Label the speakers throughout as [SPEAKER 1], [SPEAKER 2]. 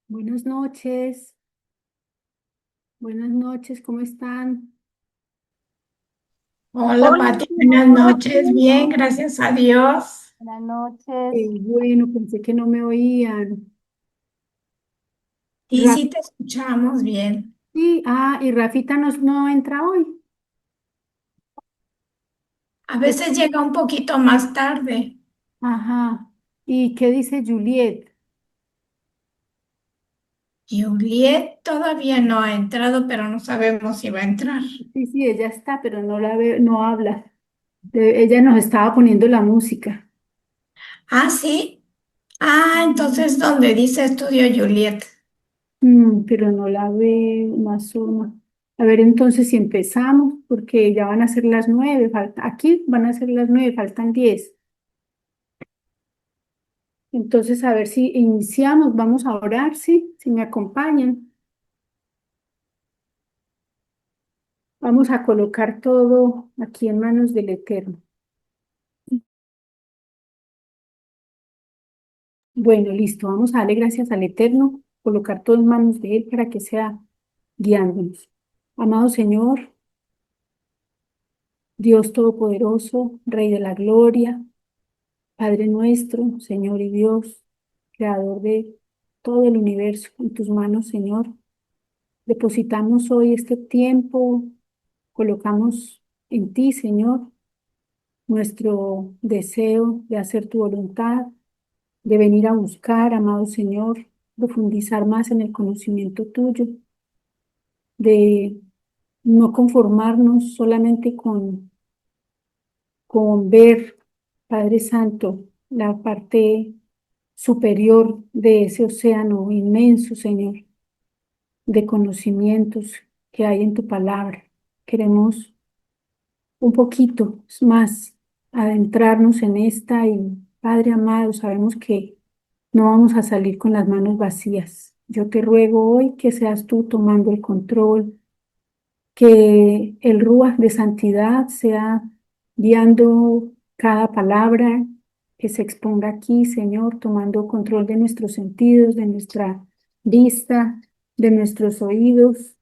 [SPEAKER 1] Buenas noches, ¿cómo están?
[SPEAKER 2] Hola
[SPEAKER 3] Hola,
[SPEAKER 2] Pati, buenas
[SPEAKER 3] buenas
[SPEAKER 2] noches.
[SPEAKER 3] noches.
[SPEAKER 2] Bien, gracias a Dios.
[SPEAKER 3] Buenas noches.
[SPEAKER 1] Bueno, pensé que no me oían.
[SPEAKER 2] Y
[SPEAKER 1] Ra-
[SPEAKER 2] sí te escuchamos bien.
[SPEAKER 1] y Rafita no entra hoy.
[SPEAKER 2] A
[SPEAKER 1] Es-
[SPEAKER 2] veces llega un poquito más tarde.
[SPEAKER 1] ajá. ¿Y qué dice Juliet?
[SPEAKER 2] Juliet todavía no ha entrado, pero no sabemos si va a entrar.
[SPEAKER 1] Sí, sí, ella está, pero no la veo, no habla. Ella nos estaba poniendo la música.
[SPEAKER 2] Ah, sí. Ah, entonces ¿dónde dice estudio Juliet?
[SPEAKER 1] Pero no la veo, más una. A ver, entonces si empezamos, porque ya van a ser las 9, aquí van a ser las 9, faltan 10. Entonces, a ver si iniciamos, vamos a orar, sí, si me acompañan. Vamos a colocar todo aquí en manos del Eterno. Bueno, listo, vamos a darle gracias al Eterno, colocar todo en manos de Él para que sea guiándonos. Amado Señor, Dios Todopoderoso, Rey de la Gloria, Padre nuestro, Señor y Dios, Creador de todo el universo, en tus manos, Señor. Depositamos hoy este tiempo, colocamos en ti, Señor, nuestro deseo de hacer tu voluntad, de venir a buscar, amado Señor, profundizar más en el conocimiento tuyo, de no conformarnos solamente con ver, Padre Santo, la parte superior de ese océano inmenso, Señor, de conocimientos que hay en tu palabra. Queremos un poquito más adentrarnos en esta y, Padre amado, sabemos que no vamos a salir con las manos vacías. Yo te ruego hoy que seas tú tomando el control, que el Rúa de santidad sea guiando cada palabra que se exponga aquí, Señor, tomando control de nuestros sentidos, de nuestra vista, de nuestros oídos.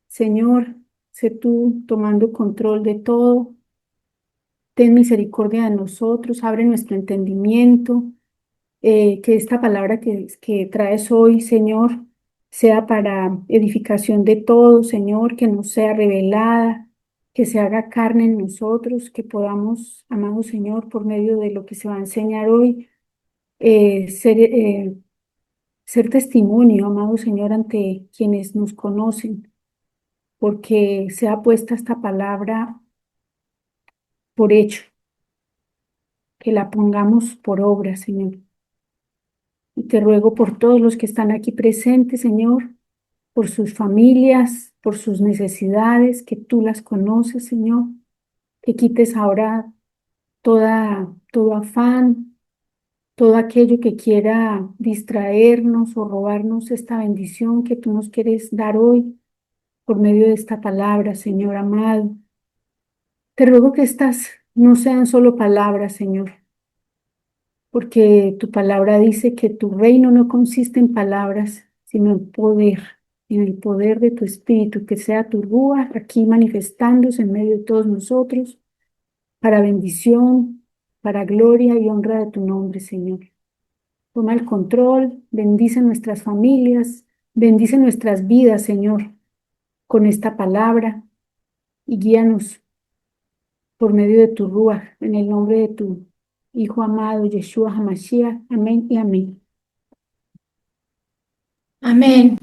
[SPEAKER 1] Señor, sé tú tomando control de todo. Ten misericordia de nosotros, abre nuestro entendimiento, que esta palabra que traes hoy, Señor, sea para edificación de todos, Señor, que nos sea revelada, que se haga carne en nosotros, que podamos, amado Señor, por medio de lo que se va a enseñar hoy, ser testimonio, amado Señor, ante quienes nos conocen, porque sea puesta esta palabra por hecho, que la pongamos por obra, Señor. Y te ruego por todos los que están aquí presentes, Señor, por sus familias, por sus necesidades, que tú las conoces, Señor, que quites ahora todo afán, todo aquello que quiera distraernos o robarnos esta bendición que tú nos quieres dar hoy por medio de esta palabra, Señor amado. Te ruego que estas no sean solo palabras, Señor, porque tu palabra dice que tu reino no consiste en palabras, sino en el poder de tu espíritu, que sea tu rúa aquí manifestándose en medio de todos nosotros, para bendición, para gloria y honra de tu nombre, Señor. Toma el control, bendice nuestras familias, bendice nuestras vidas, Señor, con esta palabra y guíanos por medio de tu rúa, en el nombre de tu Hijo amado, Yeshua HaMashiach. Amén y amén.
[SPEAKER 2] Amén.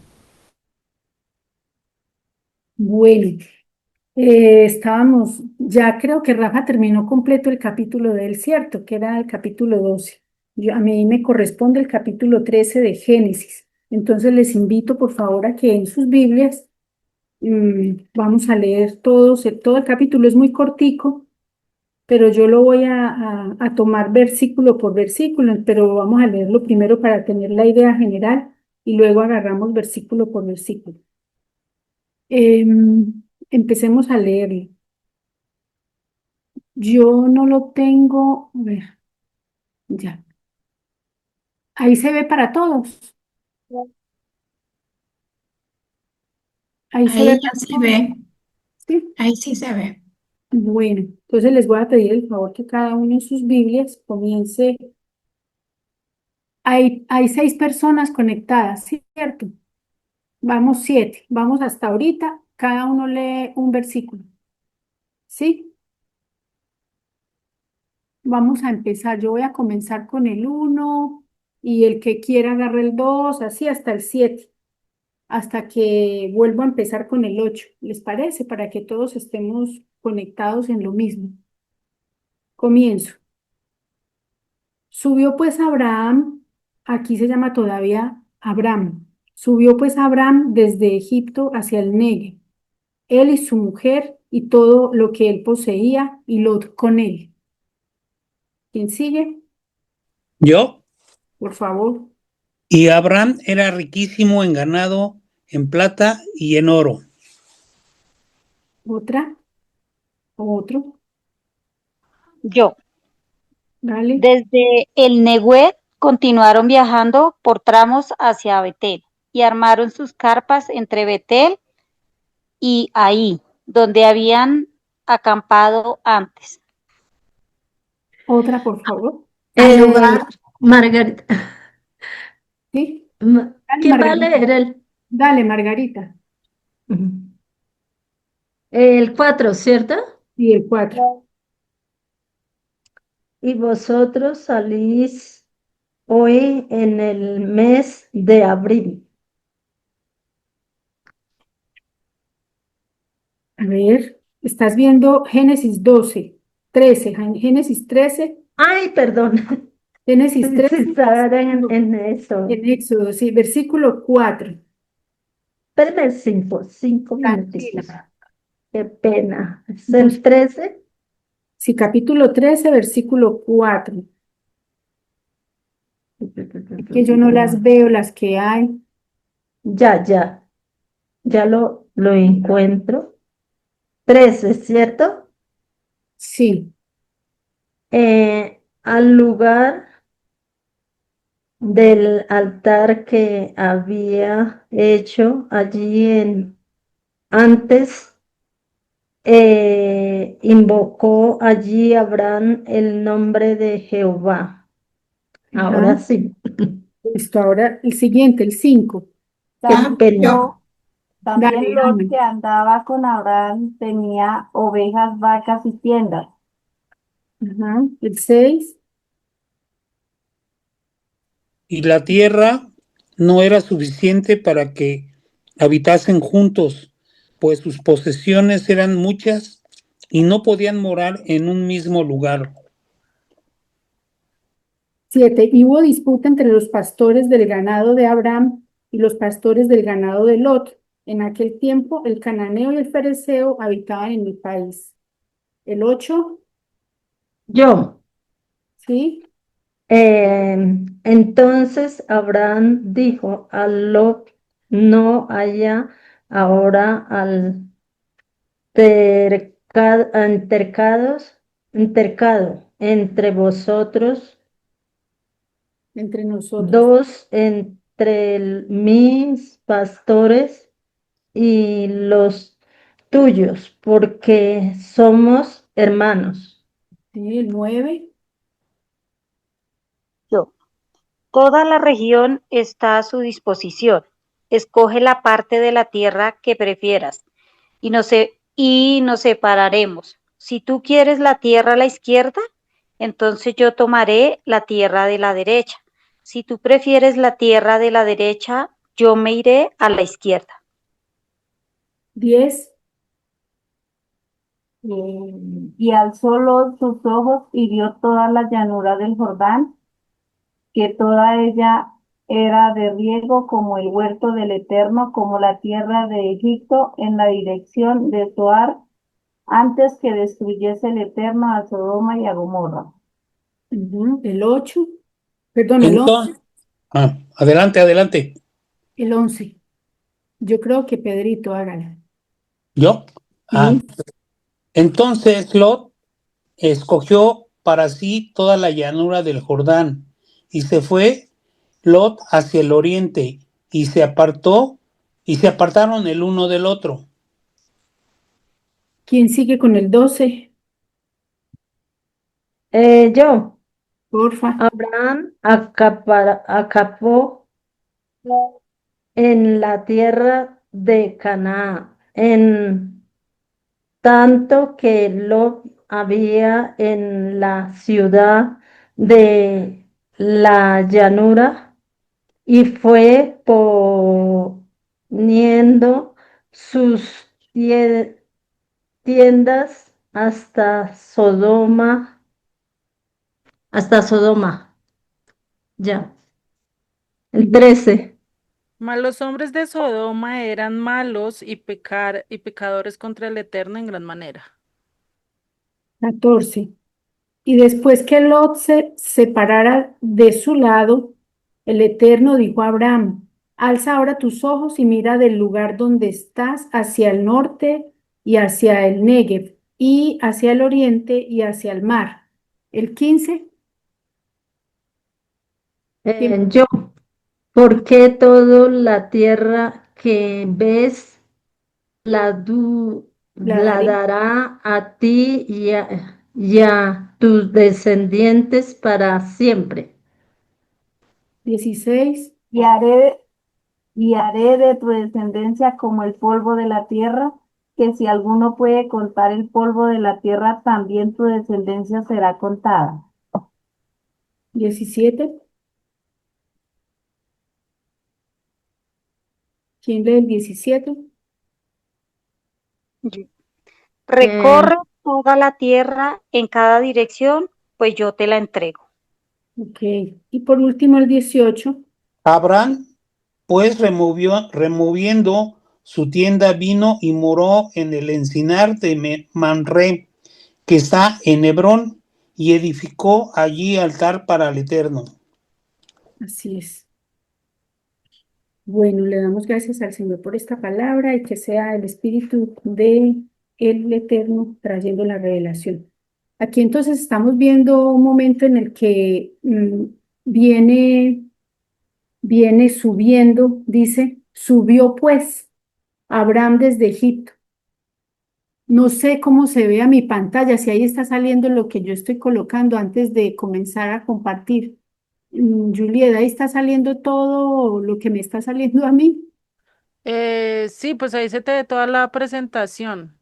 [SPEAKER 1] Bueno, ya creo que Rafa terminó completo el capítulo de él, ¿cierto? Que era el capítulo 12. A mí me corresponde el capítulo 13 de Génesis. Entonces les invito por favor a que en sus Biblias vamos a leer todo el capítulo. Es muy cortico, pero yo lo voy a tomar versículo por versículo, pero vamos a leerlo primero para tener la idea general y luego agarramos versículo por versículo. Empecemos a leerlo. Yo no lo tengo, a ver, ya. Ahí se ve para todos. Ahí se ve
[SPEAKER 2] Ahí
[SPEAKER 1] la
[SPEAKER 2] ya se
[SPEAKER 1] foto,
[SPEAKER 2] ve,
[SPEAKER 1] ¿sí?
[SPEAKER 2] ahí sí se ve.
[SPEAKER 1] Bueno, entonces les voy a pedir el favor que cada uno en sus Biblias comience. Hay 6 personas conectadas, ¿cierto? Vamos 7, vamos hasta ahorita, cada uno lee un versículo, ¿sí? Vamos a empezar, yo voy a comenzar con el 1 y el que quiera agarre el 2, así hasta el 7, hasta que vuelvo a empezar con el 8. ¿Les parece? Para que todos estemos conectados en lo mismo. Comienzo. Subió pues Abraham, aquí se llama todavía Abraham. Subió pues Abraham desde Egipto hacia el Negev, él y su mujer y todo lo que él poseía y Lot con él. ¿Quién sigue?
[SPEAKER 3] Yo,
[SPEAKER 1] Por favor.
[SPEAKER 3] y Abraham era riquísimo en ganado, en plata y en oro.
[SPEAKER 1] Otra, otro,
[SPEAKER 4] Yo,
[SPEAKER 1] dale.
[SPEAKER 4] desde el Neguet continuaron viajando por tramos hacia Betel y armaron sus carpas entre Betel y Ahí, donde habían acampado antes.
[SPEAKER 1] Otra, por favor.
[SPEAKER 2] Al lugar,
[SPEAKER 5] Margarita,
[SPEAKER 1] ¿Sí? Dale,
[SPEAKER 5] ¿quién va a
[SPEAKER 1] Margarita.
[SPEAKER 5] leer el,
[SPEAKER 1] Dale, Margarita.
[SPEAKER 5] Ujú. El 4, cierto?
[SPEAKER 1] Y el 4.
[SPEAKER 5] Y vosotros salís hoy en el mes de abril.
[SPEAKER 1] A ver, estás viendo Génesis 12, 13, Génesis 13,
[SPEAKER 5] Ay, perdón,
[SPEAKER 1] Génesis
[SPEAKER 5] sí,
[SPEAKER 1] 13,
[SPEAKER 5] estaba en eso.
[SPEAKER 1] en Éxodo, sí, versículo 4.
[SPEAKER 5] Espérame 5
[SPEAKER 1] Tranquila.
[SPEAKER 5] minuticos. Qué pena. Es
[SPEAKER 1] Entonces,
[SPEAKER 5] el 13.
[SPEAKER 1] sí, capítulo 13, versículo 4. Es que yo no las veo, las que hay.
[SPEAKER 5] Ya lo encuentro. 13, ¿cierto?
[SPEAKER 1] Sí,
[SPEAKER 5] Al lugar del altar que había hecho allí antes, invocó allí Abraham el nombre de Jehová.
[SPEAKER 1] ajá.
[SPEAKER 5] Ahora sí,
[SPEAKER 1] Listo, ahora el siguiente, el 5.
[SPEAKER 5] qué
[SPEAKER 2] ah,
[SPEAKER 5] pena.
[SPEAKER 2] yo,
[SPEAKER 1] Dale,
[SPEAKER 6] También Lot,
[SPEAKER 1] Ana.
[SPEAKER 6] que andaba con Abraham, tenía ovejas, vacas y tiendas.
[SPEAKER 1] Ajá. El 6.
[SPEAKER 3] Y la tierra no era suficiente para que habitasen juntos, pues sus posesiones eran muchas y no podían morar en un mismo lugar.
[SPEAKER 1] 7. Y hubo disputa entre los pastores del ganado de Abraham y los pastores del ganado de Lot. En aquel tiempo, el cananeo y el fereceo habitaban en el país. El 8,
[SPEAKER 5] Yo,
[SPEAKER 1] ¿sí?
[SPEAKER 5] entonces Abraham dijo a Lot, no haya ahora intercado entre vosotros
[SPEAKER 1] Entre nosotros.
[SPEAKER 5] dos entre mis pastores y los tuyos, porque somos hermanos.
[SPEAKER 1] Sí, el 9.
[SPEAKER 4] Yo, toda la región está a su disposición. Escoge la parte de la tierra que prefieras y nos separaremos. Si tú quieres la tierra a la izquierda, entonces yo tomaré la tierra de la derecha. Si tú prefieres la tierra de la derecha, yo me iré a la izquierda.
[SPEAKER 1] 10.
[SPEAKER 6] Y alzó Lot sus ojos y vio toda la llanura del Jordán, que toda ella era de riego como el huerto del Eterno, como la tierra de Egipto, en la dirección de Zoar, antes que destruyese el Eterno a Sodoma y a Gomorra.
[SPEAKER 1] El 8. Perdón, el 11.
[SPEAKER 3] Entonces, adelante, adelante.
[SPEAKER 1] El 11. Yo creo que Pedrito, hágala.
[SPEAKER 3] ¿Yo?
[SPEAKER 1] Sí.
[SPEAKER 3] Entonces Lot escogió para sí toda la llanura del Jordán y se fue Lot hacia el oriente y se apartó y se apartaron el uno del otro.
[SPEAKER 1] ¿Quién sigue con el 12?
[SPEAKER 5] Yo,
[SPEAKER 1] Porfa.
[SPEAKER 5] Abraham acapó en la tierra de Canaán, en tanto que Lot había en la ciudad de la llanura y fue poniendo sus tiendas hasta Sodoma, ya. El 13.
[SPEAKER 7] Mas los hombres de Sodoma eran malos y pecadores contra el Eterno en gran manera.
[SPEAKER 1] 14. Y después que Lot se separara de su lado, el Eterno dijo a Abraham, alza ahora tus ojos y mira del lugar donde estás hacia el norte y hacia el Negev, y hacia el oriente y hacia el mar. El 15. ¿quién?
[SPEAKER 5] Yo, porque toda la tierra que ves
[SPEAKER 1] La
[SPEAKER 5] la
[SPEAKER 1] daré.
[SPEAKER 5] dará a ti y a tus descendientes para siempre.
[SPEAKER 1] 16.
[SPEAKER 6] Y haré de tu descendencia como el polvo de la tierra, que si alguno puede contar el polvo de la tierra, también tu descendencia será contada.
[SPEAKER 1] 17. ¿Quién lee el 17?
[SPEAKER 4] Yo.
[SPEAKER 5] Eh,
[SPEAKER 4] Recorre toda la tierra en cada dirección, pues yo te la entrego.
[SPEAKER 1] Ok. Y por último el 18.
[SPEAKER 3] Abraham, pues, removiendo su tienda, vino y moró en el encinar de Manré, que está en Hebrón, y edificó allí altar para el Eterno.
[SPEAKER 1] Así es. Bueno, le damos gracias al Señor por esta palabra y que sea el Espíritu de el Eterno trayendo la revelación. Aquí entonces estamos viendo un momento en el que viene, viene subiendo, dice, subió pues Abraham desde Egipto. No sé cómo se ve a mi pantalla, si ahí está saliendo lo que yo estoy colocando antes de comenzar a compartir. Juliet, ahí está saliendo todo lo que me está saliendo a mí.
[SPEAKER 7] Sí, pues ahí se te ve toda la presentación.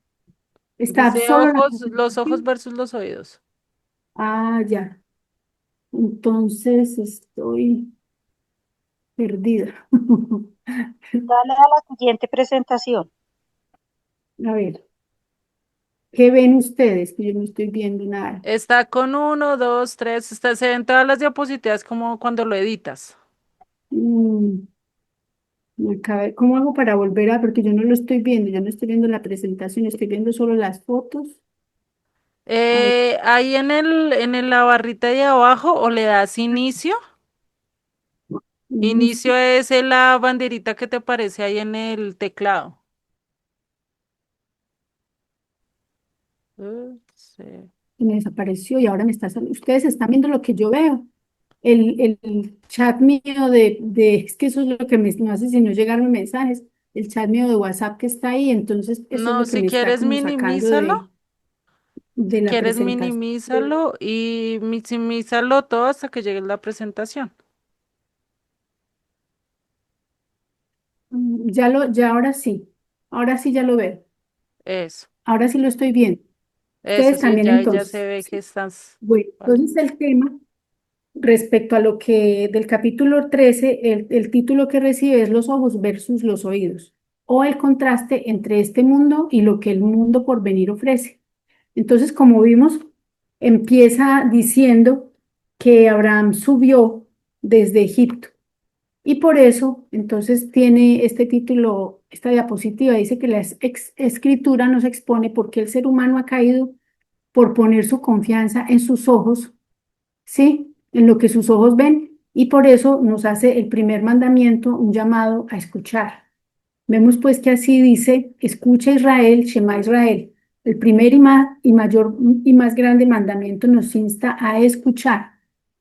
[SPEAKER 1] Está
[SPEAKER 7] Dice
[SPEAKER 1] solo la
[SPEAKER 7] ojos, los ojos
[SPEAKER 1] presentación.
[SPEAKER 7] versus los oídos.
[SPEAKER 1] Ah, ya. Entonces estoy perdida.
[SPEAKER 4] Dale a la siguiente presentación.
[SPEAKER 1] A ver, ¿qué ven ustedes? Que yo no estoy viendo nada.
[SPEAKER 7] Está con uno, dos, tres, se ven todas las diapositivas como cuando lo editas.
[SPEAKER 1] Mm, ¿Cómo hago para volver a? Porque yo no lo estoy viendo, yo no estoy viendo la presentación, estoy viendo solo las fotos. A ver,
[SPEAKER 7] Ahí la barrita de abajo o le das inicio.
[SPEAKER 1] inicio.
[SPEAKER 7] Inicio es la banderita que te aparece ahí en el teclado. Sí.
[SPEAKER 1] Y me desapareció y ahora me está saliendo. Ustedes están viendo lo que yo veo. El chat mío es que eso es lo que me hace si no llegarme mensajes. El chat mío de WhatsApp que está ahí, entonces eso es
[SPEAKER 7] No,
[SPEAKER 1] lo que
[SPEAKER 7] si
[SPEAKER 1] me está
[SPEAKER 7] quieres
[SPEAKER 1] como sacando
[SPEAKER 7] minimízalo,
[SPEAKER 1] de
[SPEAKER 7] si
[SPEAKER 1] la
[SPEAKER 7] quieres
[SPEAKER 1] presentación.
[SPEAKER 7] minimízalo y maximízalo todo hasta que llegue la presentación.
[SPEAKER 1] Ya ahora sí ya lo veo,
[SPEAKER 7] Eso,
[SPEAKER 1] ahora sí lo estoy viendo.
[SPEAKER 7] eso
[SPEAKER 1] Ustedes
[SPEAKER 7] sí,
[SPEAKER 1] también
[SPEAKER 7] ya se
[SPEAKER 1] entonces,
[SPEAKER 7] ve que
[SPEAKER 1] ¿sí?
[SPEAKER 7] estás.
[SPEAKER 1] Bueno,
[SPEAKER 7] Vale.
[SPEAKER 1] entonces el tema respecto a lo que del capítulo 13, el título que recibe es los ojos versus los oídos, o el contraste entre este mundo y lo que el mundo por venir ofrece. Entonces, como vimos, empieza diciendo que Abraham subió desde Egipto. Y por eso, entonces, tiene este título, esta diapositiva, dice que la escritura nos expone por qué el ser humano ha caído por poner su confianza en sus ojos, ¿sí? En lo que sus ojos ven, y por eso nos hace el primer mandamiento un llamado a escuchar. Vemos pues que así dice, escucha Israel, Shema Israel. El primer y mayor y más grande mandamiento nos insta a escuchar.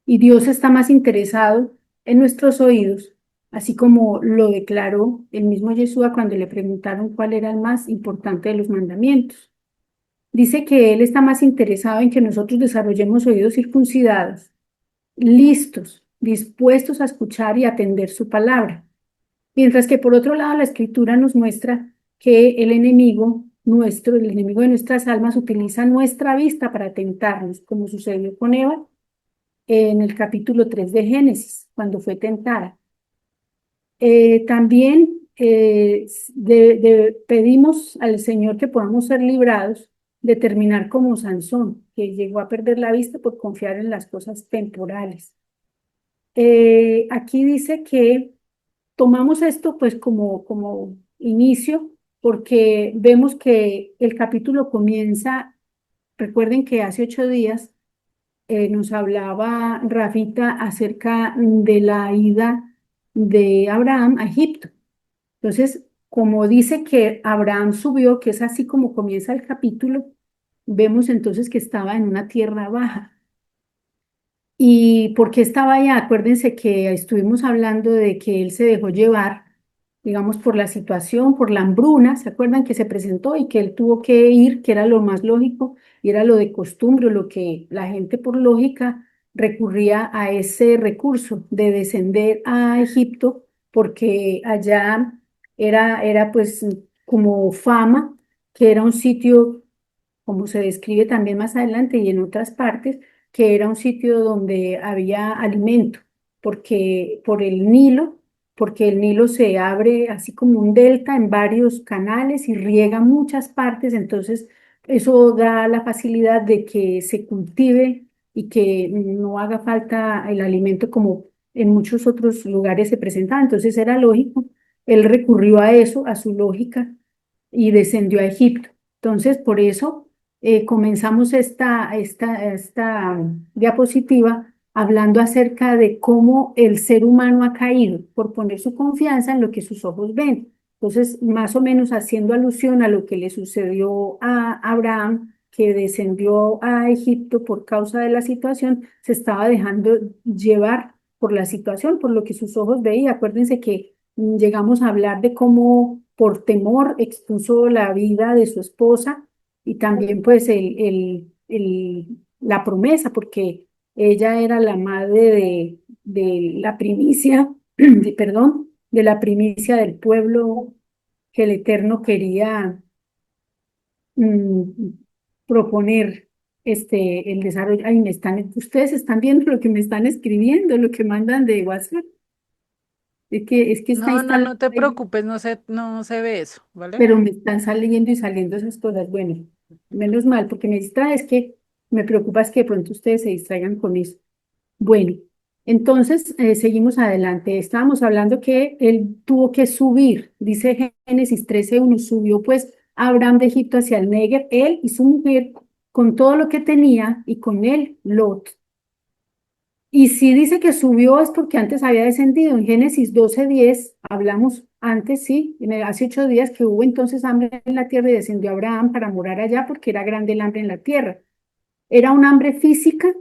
[SPEAKER 1] Y Dios está más interesado en nuestros oídos, así como lo declaró el mismo Yeshua cuando le preguntaron cuál era el más importante de los mandamientos. Dice que él está más interesado en que nosotros desarrollemos oídos circuncidados, listos, dispuestos a escuchar y atender su palabra. Mientras que por otro lado la escritura nos muestra que el enemigo nuestro, el enemigo de nuestras almas, utiliza nuestra vista para tentarnos, como sucedió con Eva en el capítulo 3 de Génesis, cuando fue tentada. También pedimos al Señor que podamos ser librados de terminar como Sansón, que llegó a perder la vista por confiar en las cosas temporales. Aquí dice que tomamos esto pues como inicio porque vemos que el capítulo comienza, recuerden que hace 8 días nos hablaba Rafita acerca de la ida de Abraham a Egipto. Entonces, como dice que Abraham subió, que es así como comienza el capítulo, vemos entonces que estaba en una tierra baja. ¿Y por qué estaba allá? Acuérdense que estuvimos hablando de que él se dejó llevar, digamos, por la situación, por la hambruna, ¿se acuerdan que se presentó y que él tuvo que ir, que era lo más lógico y era lo de costumbre, lo que la gente por lógica recurría a ese recurso de descender a Egipto porque allá era pues como fama, que era un sitio como se describe también más adelante y en otras partes, que era un sitio donde había alimento, porque por el Nilo, porque el Nilo se abre así como un delta en varios canales y riega muchas partes, entonces eso da la facilidad de que se cultive y que no haga falta el alimento como en muchos otros lugares se presentaba. Entonces era lógico, él recurrió a eso, a su lógica, y descendió a Egipto. Entonces, por eso comenzamos esta diapositiva hablando acerca de cómo el ser humano ha caído por poner su confianza en lo que sus ojos ven. Entonces, más o menos haciendo alusión a lo que le sucedió a Abraham, que descendió a Egipto por causa de la situación, se estaba dejando llevar por la situación, por lo que sus ojos veían. Acuérdense que llegamos a hablar de cómo por temor expuso la vida de su esposa y también pues la promesa, porque ella era la madre de la primicia, perdón, de la primicia del pueblo que el Eterno quería mm, proponer el desarrollo. Ay, ustedes están viendo lo que me están escribiendo, lo que mandan de WhatsApp. Es que está
[SPEAKER 7] No, no,
[SPEAKER 1] instalado
[SPEAKER 7] no te
[SPEAKER 1] ahí,
[SPEAKER 7] preocupes, no se ve eso, ¿vale?
[SPEAKER 1] pero me están saliendo y saliendo esas cosas. Bueno, menos mal, porque me distrae, es que me preocupa es que de pronto ustedes se distraigan con eso. Bueno, entonces seguimos adelante. Estábamos hablando que él tuvo que subir, dice Génesis 13:1, subió pues Abraham de Egipto hacia el Néguev, él y su mujer, con todo lo que tenía, y con él Lot. Y si dice que subió es porque antes había descendido. En Génesis 12:10 hablamos antes, sí, hace 8 días que hubo entonces hambre en la tierra y descendió Abraham para morar allá porque era grande el hambre en la tierra. Era un hambre física,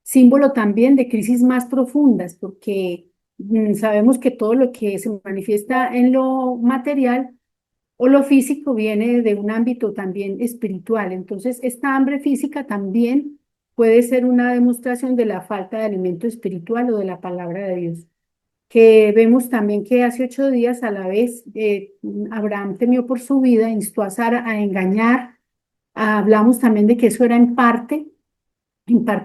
[SPEAKER 1] símbolo también de crisis más profundas, porque sabemos que todo lo que se manifiesta en lo material o lo físico viene de un ámbito también espiritual. Entonces, esta hambre física también puede ser una demostración de la falta de alimento espiritual o de la palabra de Dios. Que vemos también que hace 8 días a la vez Abraham temió por su vida, instó a Sara a engañar. Hablamos también de que eso era en parte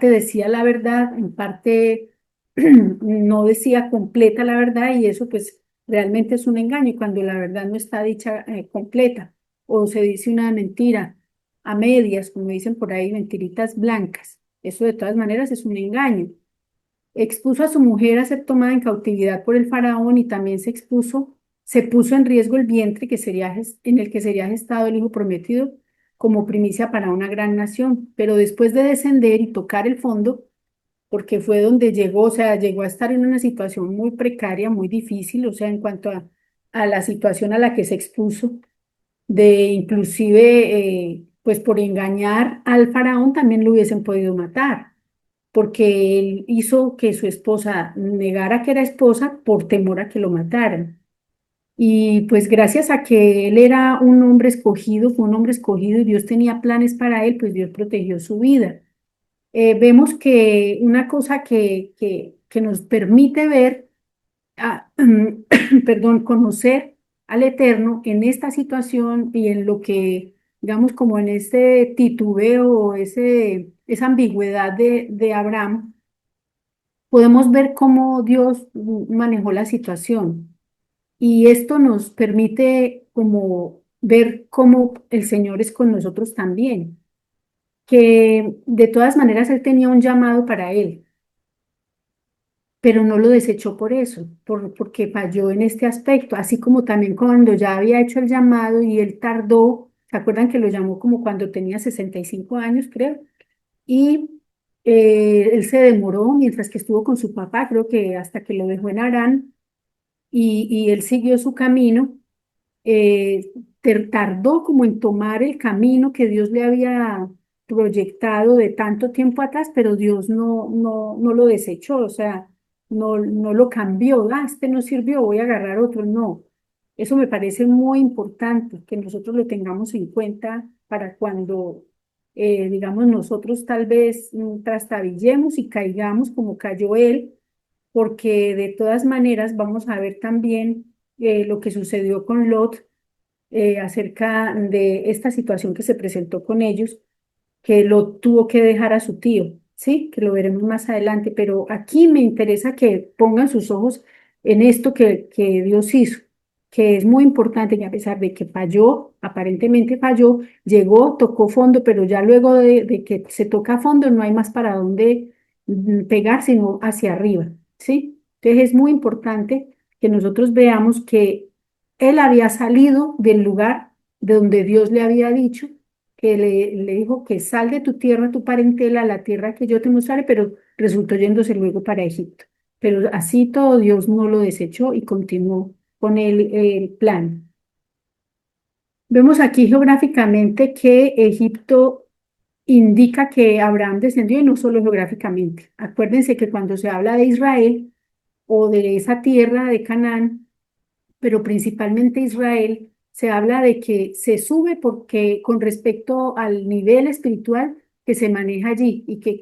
[SPEAKER 1] decía la verdad, en parte no decía completa la verdad y eso pues realmente es un engaño cuando la verdad no está dicha completa o se dice una mentira a medias, como dicen por ahí, mentiritas blancas. Eso de todas maneras es un engaño. Expuso a su mujer a ser tomada en cautividad por el faraón y también se puso en riesgo el vientre en el que sería gestado el hijo prometido como primicia para una gran nación. Pero después de descender y tocar el fondo, porque fue donde llegó, o sea, llegó a estar en una situación muy precaria, muy difícil, o sea, en cuanto a la situación a la que se expuso, de inclusive, pues por engañar al faraón también lo hubiesen podido matar. porque él hizo que su esposa negara que era esposa por temor a que lo mataran. Y pues gracias a que él era un hombre escogido, fue un hombre escogido y Dios tenía planes para él, pues Dios protegió su vida. Vemos que una cosa que nos permite ver, perdón, conocer al Eterno en esta situación y en lo que, digamos, como en ese titubeo o esa ambigüedad de Abraham, podemos ver cómo Dios manejó la situación. Y esto nos permite como ver cómo el Señor es con nosotros también, que de todas maneras Él tenía un llamado para él, pero no lo desechó por eso, porque falló en este aspecto, así como también cuando ya había hecho el llamado y él tardó, ¿se acuerdan que lo llamó como cuando tenía 65 años, creo? Y él se demoró mientras que estuvo con su papá, creo que hasta que lo dejó en Harán, y él siguió su camino. eh, Tardó como en tomar el camino que Dios le había proyectado de tanto tiempo atrás, pero Dios no lo desechó, o sea, no lo cambió. Este no sirvió, voy a agarrar otro. No, eso me parece muy importante que nosotros lo tengamos en cuenta para cuando, digamos, nosotros tal vez trastabillemos y caigamos como cayó él, porque de todas maneras vamos a ver también lo que sucedió con Lot, acerca de esta situación que se presentó con ellos, que lo tuvo que dejar a su tío, ¿sí? Que lo veremos más adelante, pero aquí me interesa que pongan sus ojos en esto que Dios hizo, que es muy importante, que a pesar de que falló, aparentemente falló, llegó, tocó fondo, pero ya luego de que se toca fondo no hay más para dónde pegar, sino hacia arriba, ¿sí? Entonces es muy importante que nosotros veamos que él había salido del lugar de donde Dios le había dicho, que le dijo que sal de tu tierra, tu parentela, a la tierra que yo te mostraré, pero resultó yéndose luego para Egipto. Pero así todo Dios no lo desechó y continuó con el plan. Vemos aquí geográficamente que Egipto indica que Abraham descendió y no solo geográficamente. Acuérdense que cuando se habla de Israel o de esa tierra de Canaán, pero principalmente Israel, se habla de que se sube porque con respecto al nivel espiritual que se maneja allí y que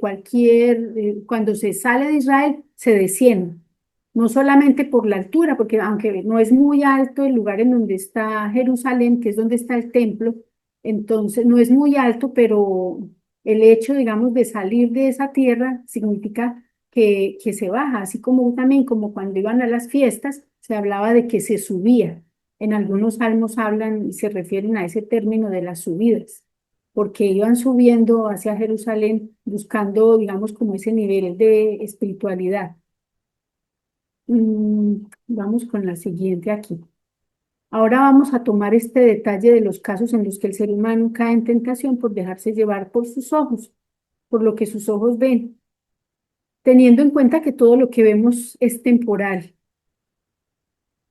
[SPEAKER 1] cuando se sale de Israel, se desciende. No solamente por la altura, porque aunque no es muy alto el lugar en donde está Jerusalén, que es donde está el templo, entonces no es muy alto, pero el hecho, digamos, de salir de esa tierra significa que se baja, así como también como cuando iban a las fiestas, se hablaba de que se subía. En algunos salmos hablan y se refieren a ese término de las subidas, porque iban subiendo hacia Jerusalén buscando, digamos, como ese nivel de espiritualidad. Vamos con la siguiente aquí. Ahora vamos a tomar este detalle de los casos en los que el ser humano cae en tentación por dejarse llevar por sus ojos, por lo que sus ojos ven, teniendo en cuenta que todo lo que vemos es temporal.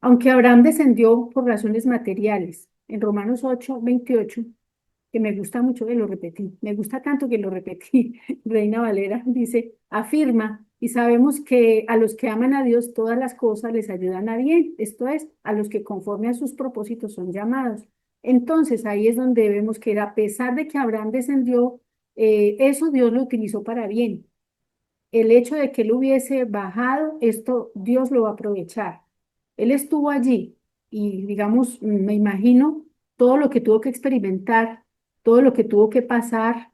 [SPEAKER 1] Aunque Abraham descendió por razones materiales, en Romanos 8:28, que me gusta mucho que lo repetí, me gusta tanto que lo repetí, Reina Valera dice, afirma, y sabemos que a los que aman a Dios todas las cosas les ayudan a bien, esto es, a los que conforme a sus propósitos son llamados. Entonces ahí es donde vemos que a pesar de que Abraham descendió, eso Dios lo utilizó para bien. El hecho de que él hubiese bajado, esto Dios lo va a aprovechar. Él estuvo allí y, digamos, me imagino todo lo que tuvo que experimentar, todo lo que tuvo que pasar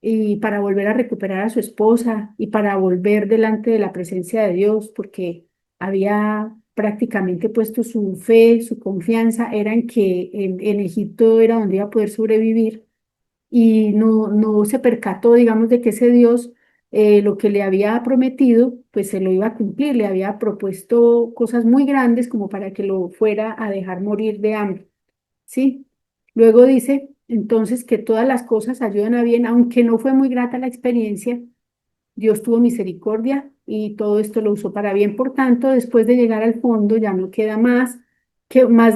[SPEAKER 1] y para volver a recuperar a su esposa y para volver delante de la presencia de Dios, porque había prácticamente puesto su fe, su confianza, era en que en Egipto era donde iba a poder sobrevivir y no se percató, digamos, de que ese Dios, lo que le había prometido, pues se lo iba a cumplir, le había propuesto cosas muy grandes como para que lo fuera a dejar morir de hambre, ¿sí? Luego dice, entonces, que todas las cosas ayudan a bien, aunque no fue muy grata la experiencia, Dios tuvo misericordia y todo esto lo usó para bien. Por tanto, después de llegar al fondo, ya no queda más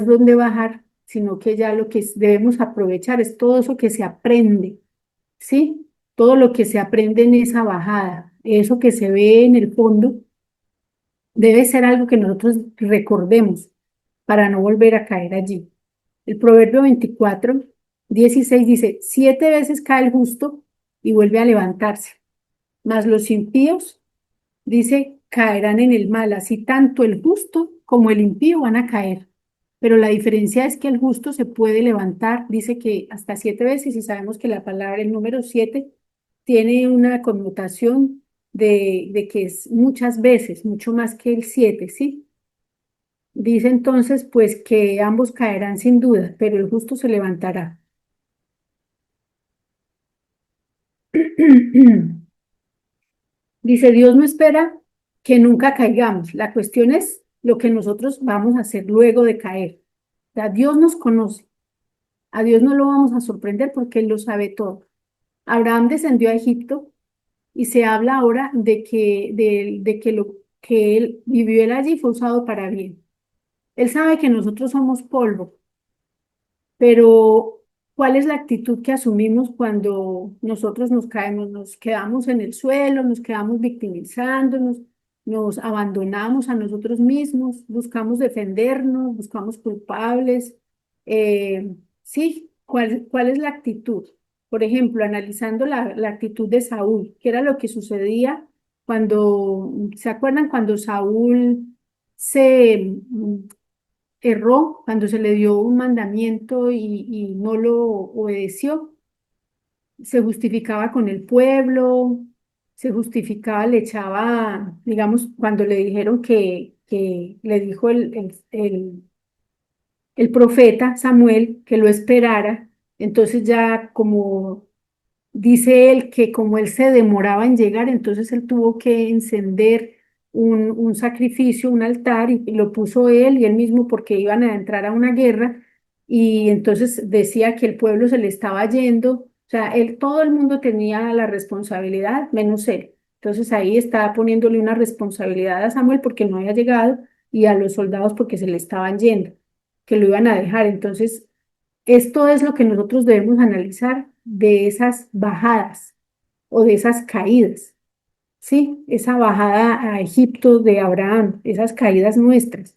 [SPEAKER 1] donde bajar, sino que ya lo que debemos aprovechar es todo eso que se aprende, ¿sí? Todo lo que se aprende en esa bajada, eso que se ve en el fondo, debe ser algo que nosotros recordemos para no volver a caer allí. El Proverbio 24:16 dice, 7 veces cae el justo y vuelve a levantarse, mas los impíos, dice, caerán en el mal, así tanto el justo como el impío van a caer. Pero la diferencia es que el justo se puede levantar, dice que hasta 7 veces, y sabemos que la palabra, el número 7, tiene una connotación de que es muchas veces, mucho más que el 7, ¿sí? Dice entonces, pues que ambos caerán sin duda, pero el justo se levantará. Dice, Dios no espera que nunca caigamos. La cuestión es lo que nosotros vamos a hacer luego de caer. O sea, Dios nos conoce. A Dios no lo vamos a sorprender porque Él lo sabe todo. Abraham descendió a Egipto y se habla ahora de que lo que él vivió él allí fue usado para bien. Él sabe que nosotros somos polvo, pero ¿cuál es la actitud que asumimos cuando nosotros nos caemos? Nos quedamos en el suelo, nos quedamos victimizándonos, nos abandonamos a nosotros mismos, buscamos defendernos, buscamos culpables. Sí, ¿cuál es la actitud? Por ejemplo, analizando la actitud de Saúl, ¿qué era lo que sucedía cuando, ¿se acuerdan cuando Saúl se erró, cuando se le dio un mandamiento y no lo obedeció? Se justificaba con el pueblo, se justificaba, le echaba, digamos, cuando le dijeron que le dijo el profeta Samuel que lo esperara, entonces ya como dice él que como él se demoraba en llegar, entonces él tuvo que encender un sacrificio, un altar, y lo puso él y él mismo porque iban a entrar a una guerra, y entonces decía que el pueblo se le estaba yendo, o sea, todo el mundo tenía la responsabilidad, menos él. Entonces ahí estaba poniéndole una responsabilidad a Samuel porque no había llegado y a los soldados porque se le estaban yendo, que lo iban a dejar. Entonces esto es lo que nosotros debemos analizar de esas bajadas o de esas caídas, ¿sí? Esa bajada a Egipto de Abraham, esas caídas nuestras,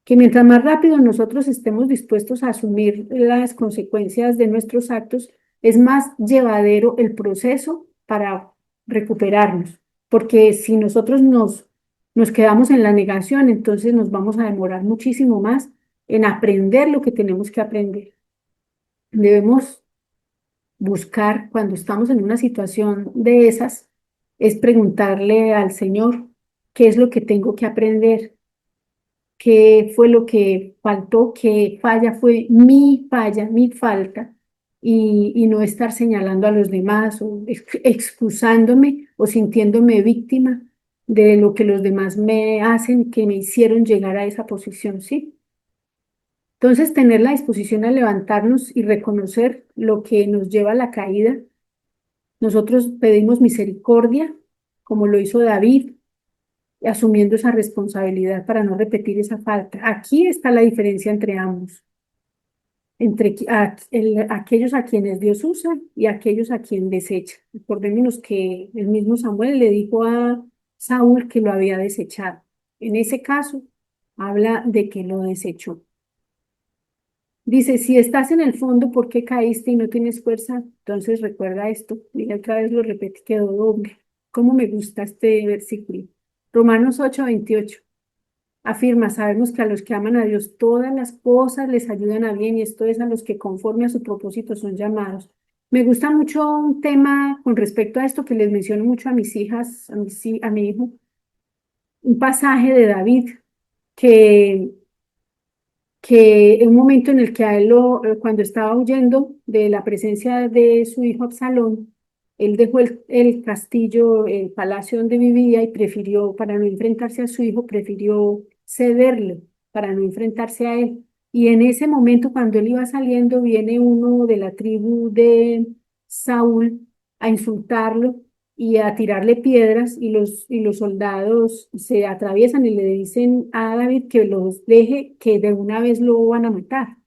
[SPEAKER 1] que mientras más rápido nosotros estemos dispuestos a asumir las consecuencias de nuestros actos, es más llevadero el proceso para recuperarnos, porque si nosotros nos quedamos en la negación, entonces nos vamos a demorar muchísimo más en aprender lo que tenemos que aprender. Debemos buscar cuando estamos en una situación de esas, es preguntarle al Señor qué es lo que tengo que aprender, qué fue lo que faltó, qué falla falla, mi falta, y no estar señalando a los demás o excusándome o sintiéndome víctima de lo que los demás me hacen, que me hicieron llegar a esa posición, ¿sí? Entonces, tener la disposición a levantarnos y reconocer lo que nos lleva a la caída. Nosotros pedimos misericordia, como lo hizo David, asumiendo esa responsabilidad para no repetir esa falta. Aquí está la diferencia entre ambos, entre aquellos a quienes Dios usa y aquellos a quien desecha. Recordémonos que el mismo Samuel le dijo a Saúl que lo había desechado. En ese caso, habla de que lo desechó. Dice, si estás en el fondo, ¿por qué caíste y no tienes fuerza? Entonces recuerda esto. Mira, otra vez lo repetí, quedó doble. ¿Cómo me gusta este versículo? Romanos 8:28. Afirma, sabemos que a los que aman a Dios todas las cosas les ayudan a bien, y esto es a los que conforme a su propósito son llamados. Me gusta mucho un tema con respecto a esto que les menciono mucho a mis hijas, a mi hijo, un pasaje de David que en un momento en el que a él cuando estaba huyendo de la presencia de su hijo Absalón, él dejó el castillo, el palacio donde vivía, y prefirió, para no enfrentarse a su hijo, prefirió cederle para no enfrentarse a él. Y en ese momento, cuando él iba saliendo, viene uno de la tribu de Saúl a insultarlo y a tirarle piedras, y los soldados se atraviesan y le dicen a David que los deje, que de una vez lo van a matar.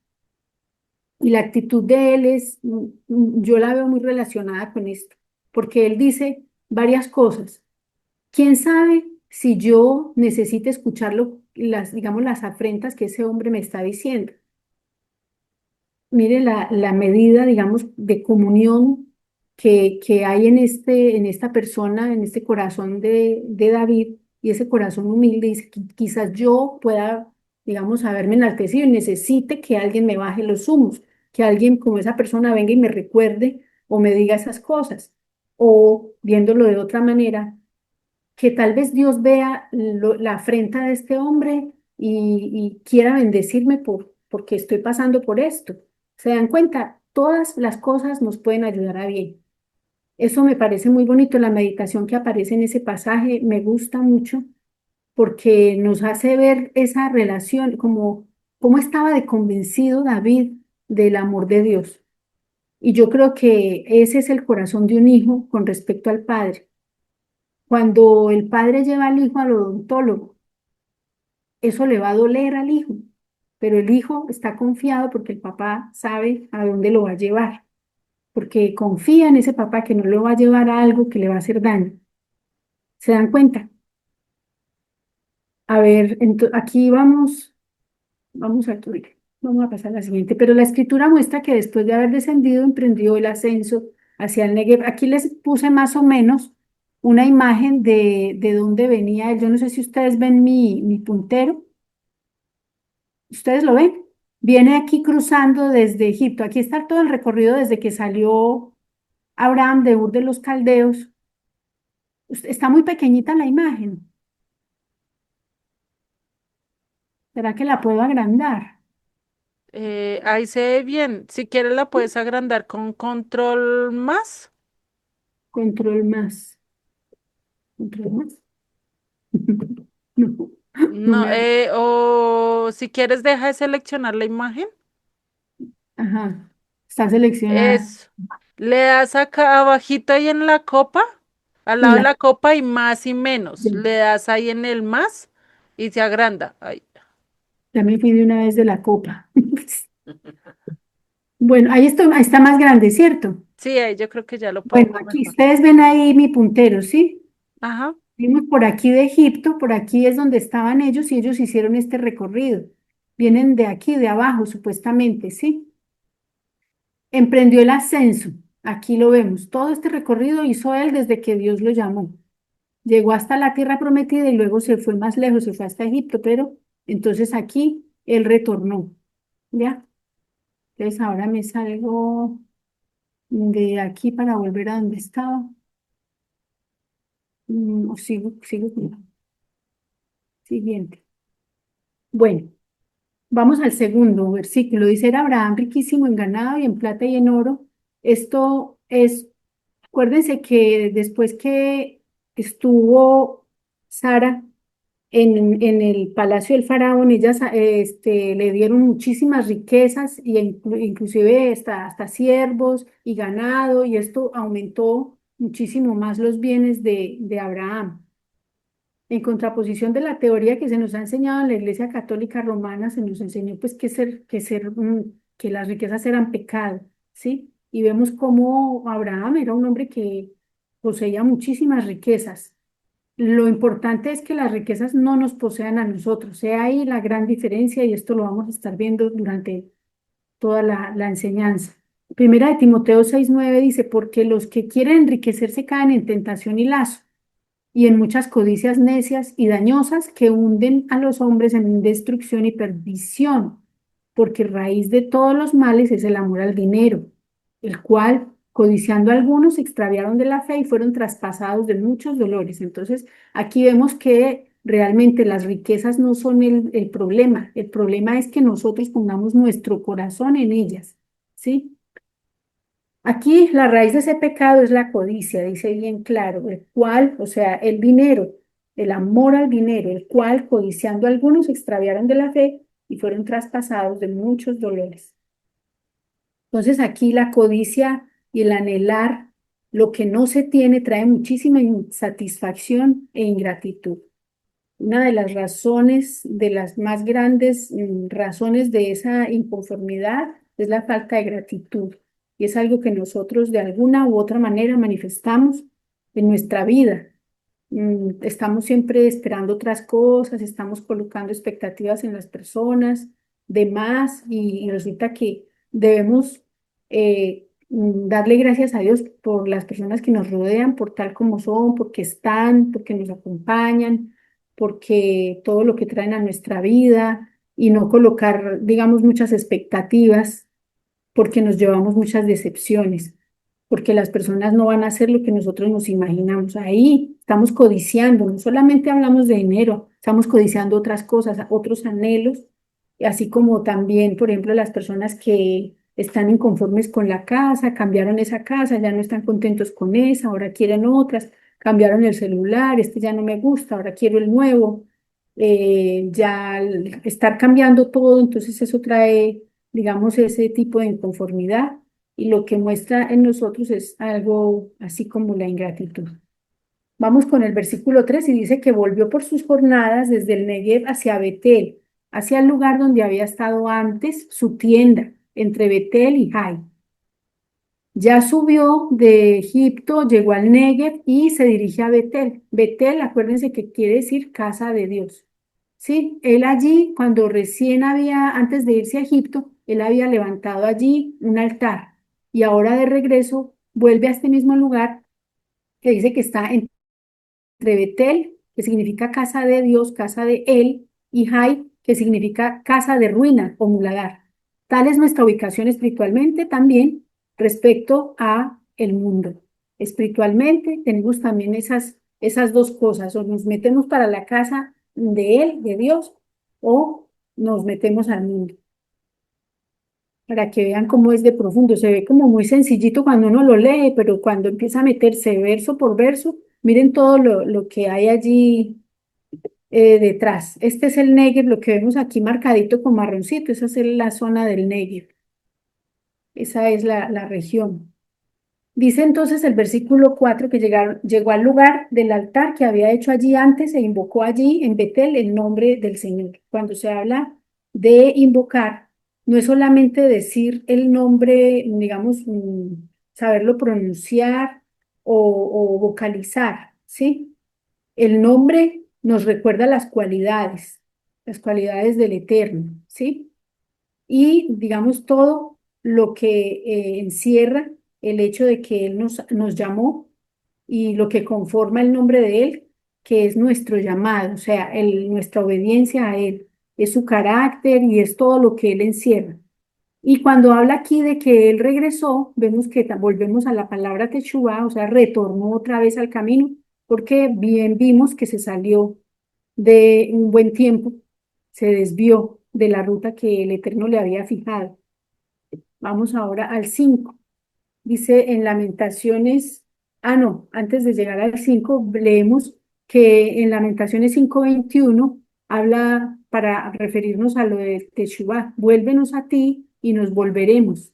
[SPEAKER 1] Y la actitud de él es, yo la veo muy relacionada con esto, porque él dice varias cosas. ¿Quién sabe si yo necesito escucharlo, digamos, las afrentas que ese hombre me está diciendo? Mire la medida, digamos, de comunión que hay en esta persona, en este corazón de David, y ese corazón humilde, dice, quizás yo pueda, digamos, haberme enaltecido y necesite que alguien me baje los humos, que alguien como esa persona venga y me recuerde o me diga esas cosas. O viéndolo de otra manera, que tal vez Dios vea la afrenta de este hombre y quiera bendecirme porque estoy pasando por esto. ¿Se dan cuenta? Todas las cosas nos pueden ayudar a bien. Eso me parece muy bonito, la meditación que aparece en ese pasaje me gusta mucho porque nos hace ver esa relación, como cómo estaba de convencido David del amor de Dios. Y yo creo que ese es el corazón de un hijo con respecto al padre. Cuando el padre lleva al hijo al odontólogo, eso le va a doler al hijo, pero el hijo está confiado porque el papá sabe a dónde lo va a llevar, porque confía en ese papá que no lo va a llevar a algo que le va a hacer daño. ¿Se dan cuenta? A ver, aquí vamos vamos a pasar a la siguiente, pero la escritura muestra que después de haber descendido emprendió el ascenso hacia el Negev. Aquí les puse más o menos una imagen de dónde venía él. Yo no sé si ustedes ven mi puntero. ¿Ustedes lo ven? Viene aquí cruzando desde Egipto. Aquí está todo el recorrido desde que salió Abraham de Ur de los Caldeos. Está muy pequeñita la imagen. ¿Será que la puedo agrandar?
[SPEAKER 7] Ahí se ve bien. Si quieres la puedes agrandar con control más.
[SPEAKER 1] Control más. Control más. No, no
[SPEAKER 7] No,
[SPEAKER 1] me...
[SPEAKER 7] o si quieres deja de seleccionar la imagen.
[SPEAKER 1] Ajá. Está seleccionada.
[SPEAKER 7] Eso. Le das acá abajito ahí en la copa, al
[SPEAKER 1] Y
[SPEAKER 7] lado de
[SPEAKER 1] la...
[SPEAKER 7] la copa y más y menos. Le das ahí en el más y se agranda. Ahí.
[SPEAKER 1] Ya me fui de una vez de la copa. Bueno, ahí está más grande, ¿cierto?
[SPEAKER 7] Sí, ahí yo creo que ya lo puedo
[SPEAKER 1] Bueno,
[SPEAKER 7] ver
[SPEAKER 1] aquí
[SPEAKER 7] mejor.
[SPEAKER 1] ustedes ven ahí mi puntero, ¿sí?
[SPEAKER 7] Ajá.
[SPEAKER 1] Vimos por aquí de Egipto, por aquí es donde estaban ellos y ellos hicieron este recorrido. Vienen de aquí, de abajo, supuestamente, ¿sí? Emprendió el ascenso, aquí lo vemos. Todo este recorrido hizo él desde que Dios lo llamó. Llegó hasta la tierra prometida y luego se fue más lejos, se fue hasta Egipto, pero entonces aquí él retornó, ¿ya? Entonces ahora me salgo de aquí para volver a donde estaba. O sigo con la siguiente. Bueno. Vamos al segundo versículo. Dice, era Abraham riquísimo en ganado y en plata y en oro. Esto es, acuérdense que después que estuvo Sara en el palacio del faraón, ellas le dieron muchísimas riquezas y inclusive hasta siervos y ganado, y esto aumentó muchísimo más los bienes de Abraham. En contraposición de la teoría que se nos ha enseñado en la Iglesia Católica Romana, se nos enseñó pues que las riquezas eran pecado, ¿sí? Y vemos cómo Abraham era un hombre que poseía muchísimas riquezas. Lo importante es que las riquezas no nos posean a nosotros. Sea ahí la gran diferencia y esto lo vamos a estar viendo durante toda la enseñanza. Primera de Timoteo 6:9 dice, porque los que quieren enriquecerse caen en tentación y lazo y en muchas codicias necias y dañosas que hunden a los hombres en destrucción y perdición, porque raíz de todos los males es el amor al dinero, el cual, codiciando a algunos, se extraviaron de la fe y fueron traspasados de muchos dolores. Entonces, aquí vemos que realmente las riquezas no son el problema es que nosotros pongamos nuestro corazón en ellas, ¿sí? Aquí la raíz de ese pecado es la codicia, dice bien claro, el cual, o sea, el dinero, el amor al dinero, el cual, codiciando algunos, se extraviaron de la fe y fueron traspasados de muchos dolores. Entonces aquí la codicia y el anhelar lo que no se tiene trae muchísima insatisfacción e ingratitud. Una de las razones, de las más grandes razones de esa inconformidad es la falta de gratitud. Y es algo que nosotros de alguna u otra manera manifestamos en nuestra vida. estamos siempre esperando otras cosas, estamos colocando expectativas en las personas de más y resulta que debemos darle gracias a Dios por las personas que nos rodean, por tal como son, porque están, porque nos acompañan, porque todo lo que traen a nuestra vida y no colocar, digamos, muchas expectativas porque nos llevamos muchas decepciones, porque las personas no van a hacer lo que nosotros nos imaginamos. Ahí estamos codiciando, no solamente hablamos de dinero, estamos codiciando otras cosas, otros anhelos, así como también, por ejemplo, las personas que están inconformes con la casa, cambiaron esa casa, ya no están contentos con esa, ahora quieren otras, cambiaron el celular, este ya no me gusta, ahora quiero el nuevo. Ya al estar cambiando todo, entonces eso trae, digamos, ese tipo de inconformidad y lo que muestra en nosotros es algo así como la ingratitud. Vamos con el versículo 3 y dice que volvió por sus jornadas desde el Negev hacia Betel, hacia el lugar donde había estado antes su tienda, entre Betel y Jai. Ya subió de Egipto, llegó al Negev y se dirige a Betel. Betel, acuérdense que quiere decir casa de Dios. Sí, él allí, cuando recién había, antes de irse a Egipto, él había levantado allí un altar y ahora de regreso vuelve a este mismo lugar que dice que está entre Betel, que significa casa de Dios, casa de él, y Jai, que significa casa de ruina o muladar. Tal es nuestra ubicación espiritualmente también respecto a el mundo. Espiritualmente tenemos también esas dos cosas, o nos metemos para la casa de él, de Dios, o nos metemos al mundo. Para que vean cómo es de profundo, se ve como muy sencillito cuando uno lo lee, pero cuando empieza a meterse verso por verso, miren todo lo que hay allí detrás. Este es el Negev, lo que vemos aquí marcadito con marroncito, esa es la zona del Negev, esa es la región. Dice entonces el versículo 4 que llegó al lugar del altar que había hecho allí antes e invocó allí en Betel el nombre del Señor. Cuando se habla de invocar, no es solamente decir el nombre, digamos, saberlo pronunciar o vocalizar, ¿sí? El nombre nos recuerda las cualidades del Eterno, ¿sí? Y digamos todo lo que encierra el hecho de que Él nos llamó y lo que conforma el nombre de Él, que es nuestro llamado, o sea, nuestra obediencia a Él, es su carácter y es todo lo que Él encierra. Y cuando habla aquí de que Él regresó, vemos que volvemos a la palabra Teshuvah, o sea, retornó otra vez al camino, porque bien vimos que se salió de un buen tiempo, se desvió de la ruta que el Eterno le había fijado. Vamos ahora al 5. Dice en Lamentaciones, no, antes de llegar al 5 leemos que en Lamentaciones 5:21 habla para referirnos a lo de Teshuvah, vuélvenos a ti y nos volveremos.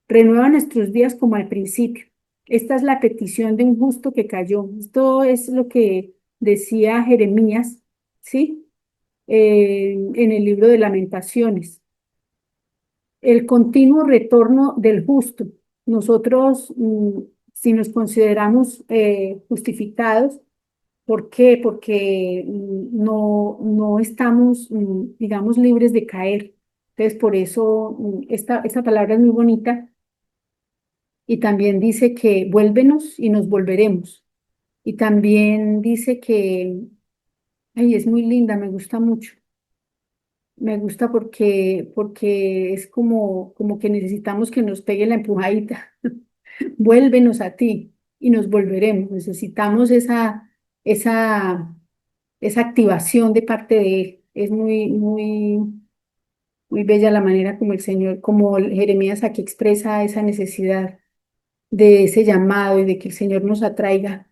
[SPEAKER 1] Renueva nuestros días como al principio. Esta es la petición de un justo que cayó. Esto es lo que decía Jeremías, ¿sí? En el libro de Lamentaciones. El continuo retorno del justo. Nosotros, si nos consideramos justificados, ¿por qué? Porque no estamos, digamos, libres de caer. Entonces, por eso esta palabra es muy bonita y también dice que vuélvenos y nos volveremos. Y también dice que, ay, es muy linda, me gusta mucho. Me gusta porque es como que necesitamos que nos pegue la empujadita. Vuélvenos a ti y nos volveremos. Necesitamos esa, esa activación de parte de Él. Es muy bella la manera como el Señor, como Jeremías aquí expresa esa necesidad de ese llamado y de que el Señor nos atraiga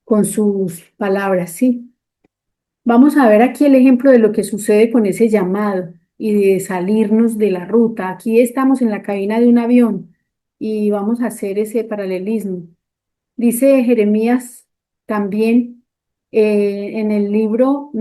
[SPEAKER 1] con sus palabras, ¿sí? Vamos a ver aquí el ejemplo de lo que sucede con ese llamado y de salirnos de la ruta. Aquí estamos en la cabina de un avión y vamos a hacer ese paralelismo. Dice Jeremías también en el libro,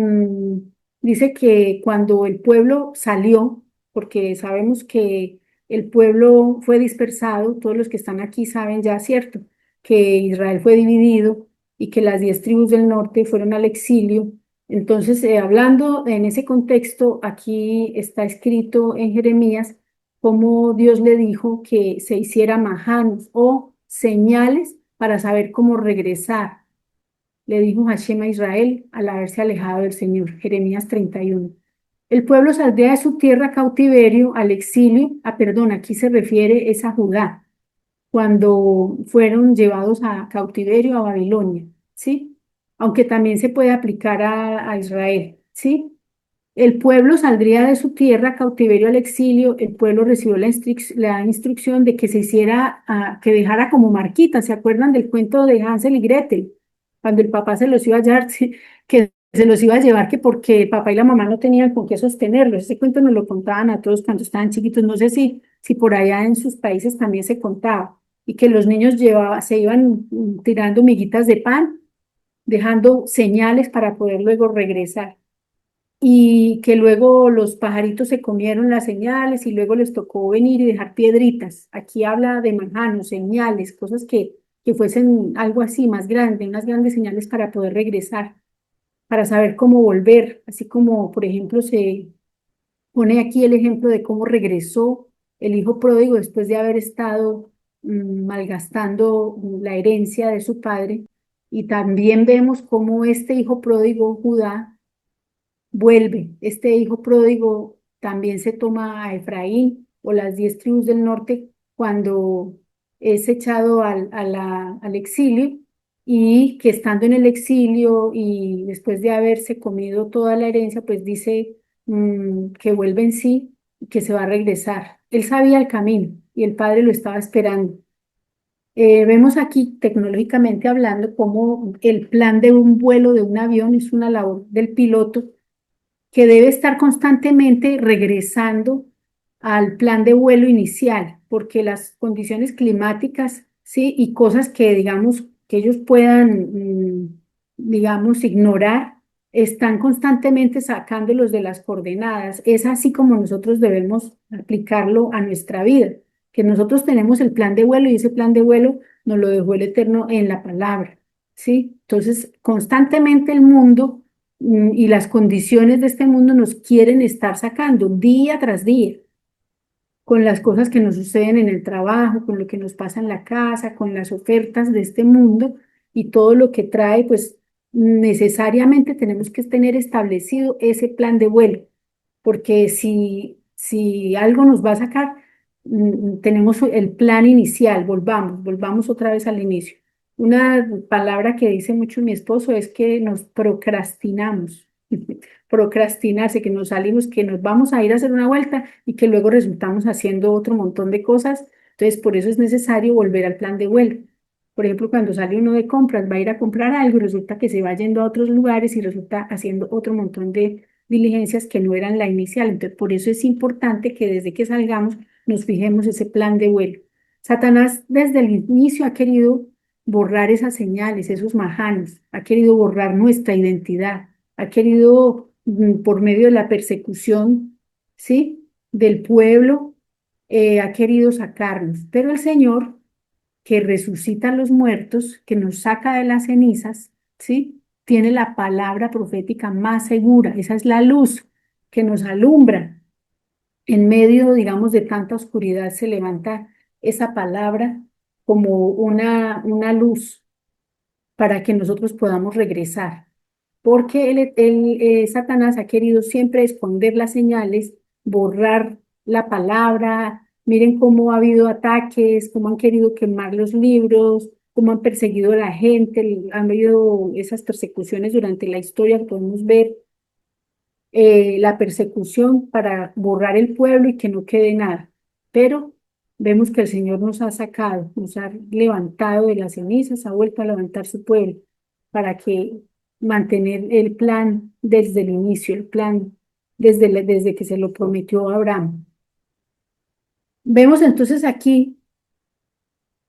[SPEAKER 1] dice que cuando el pueblo salió, porque sabemos que el pueblo fue dispersado, todos los que están aquí saben ya, cierto, que Israel fue dividido y que las 10 tribus del norte fueron al exilio. Entonces, hablando en ese contexto, aquí está escrito en Jeremías cómo Dios le dijo que se hiciera majanos o señales para saber cómo regresar. Le dijo Hashem a Israel al haberse alejado del Señor. Jeremías 31. El pueblo saldría de su tierra cautiverio al exilio. Perdón, aquí se refiere es a Judá, cuando fueron llevados a cautiverio a Babilonia, ¿sí? Aunque también se puede aplicar a Israel, ¿sí? El pueblo saldría de su tierra cautiverio al exilio. El pueblo recibió la instrucción de que se hiciera, que dejara como marquitas. ¿Se acuerdan del cuento de Hansel y Gretel? Cuando el papá se los iba a llevar, sí, que se los iba a llevar que porque el papá y la mamá no tenían con qué sostenerlos. Ese cuento nos lo contaban a todos cuando estaban chiquitos. No sé si por allá en sus países también se contaba. Y que los niños se iban tirando miguitas de pan, dejando señales para poder luego regresar y que luego los pajaritos se comieron las señales y luego les tocó venir y dejar piedritas. Aquí habla de manjanos, señales, cosas que fuesen algo así más grande, unas grandes señales para poder regresar, para saber cómo volver, así como, por ejemplo, se pone aquí el ejemplo de cómo regresó el hijo pródigo después de haber estado malgastando la herencia de su padre. Y también vemos cómo este hijo pródigo, Judá, vuelve. Este hijo pródigo también se toma a Efraín o las 10 tribus del norte cuando es echado al exilio y que estando en el exilio y después de haberse comido toda la herencia, pues dice que vuelve en sí y que se va a regresar. Él sabía el camino y el padre lo estaba esperando. Vemos aquí, tecnológicamente hablando, cómo el plan de un vuelo de un avión es una labor del piloto que debe estar constantemente regresando al plan de vuelo inicial, porque las condiciones climáticas, sí, y cosas que digamos que ellos puedan, digamos, ignorar, están constantemente sacándolos de las coordenadas. Es así como nosotros debemos aplicarlo a nuestra vida, que nosotros tenemos el plan de vuelo y ese plan de vuelo nos lo dejó el Eterno en la palabra, ¿sí? Entonces, constantemente el mundo y las condiciones de este mundo nos quieren estar sacando día tras día, con las cosas que nos suceden en el trabajo, con lo que nos pasa en la casa, con las ofertas de este mundo y todo lo que trae, pues necesariamente tenemos que tener establecido ese plan de vuelo, porque si algo nos va a sacar, tenemos el plan inicial, volvamos otra vez al inicio. Una palabra que dice mucho mi esposo es que nos procrastinamos. Procrastinarse, que nos salimos, que nos vamos a ir a hacer una vuelta y que luego resultamos haciendo otro montón de cosas. Entonces, por eso es necesario volver al plan de vuelo. Por ejemplo, cuando sale uno de compras, va a ir a comprar algo y resulta que se va yendo a otros lugares y resulta haciendo otro montón de diligencias que no eran la inicial. Entonces, por eso es importante que desde que salgamos nos fijemos ese plan de vuelo. Satanás desde el inicio ha querido borrar esas señales, esos majanes, ha querido borrar nuestra identidad, ha querido, por medio de la persecución, ¿sí? Del pueblo, ha querido sacarnos. Pero el Señor, que resucita a los muertos, que nos saca de las cenizas, ¿sí? Tiene la palabra profética más segura. Esa es la luz que nos alumbra. En medio, digamos, de tanta oscuridad se levanta esa palabra como una luz para que nosotros podamos regresar. Porque Satanás ha querido siempre esconder las señales, borrar la palabra. Miren cómo ha habido ataques, cómo han querido quemar los libros, cómo han perseguido a la gente, han habido esas persecuciones durante la historia que podemos ver, la persecución para borrar el pueblo y que no quede nada. Pero vemos que el Señor nos ha sacado, nos ha levantado de las cenizas, ha vuelto a levantar su pueblo para que mantener el plan desde el inicio, el plan desde que se lo prometió a Abraham. Vemos entonces aquí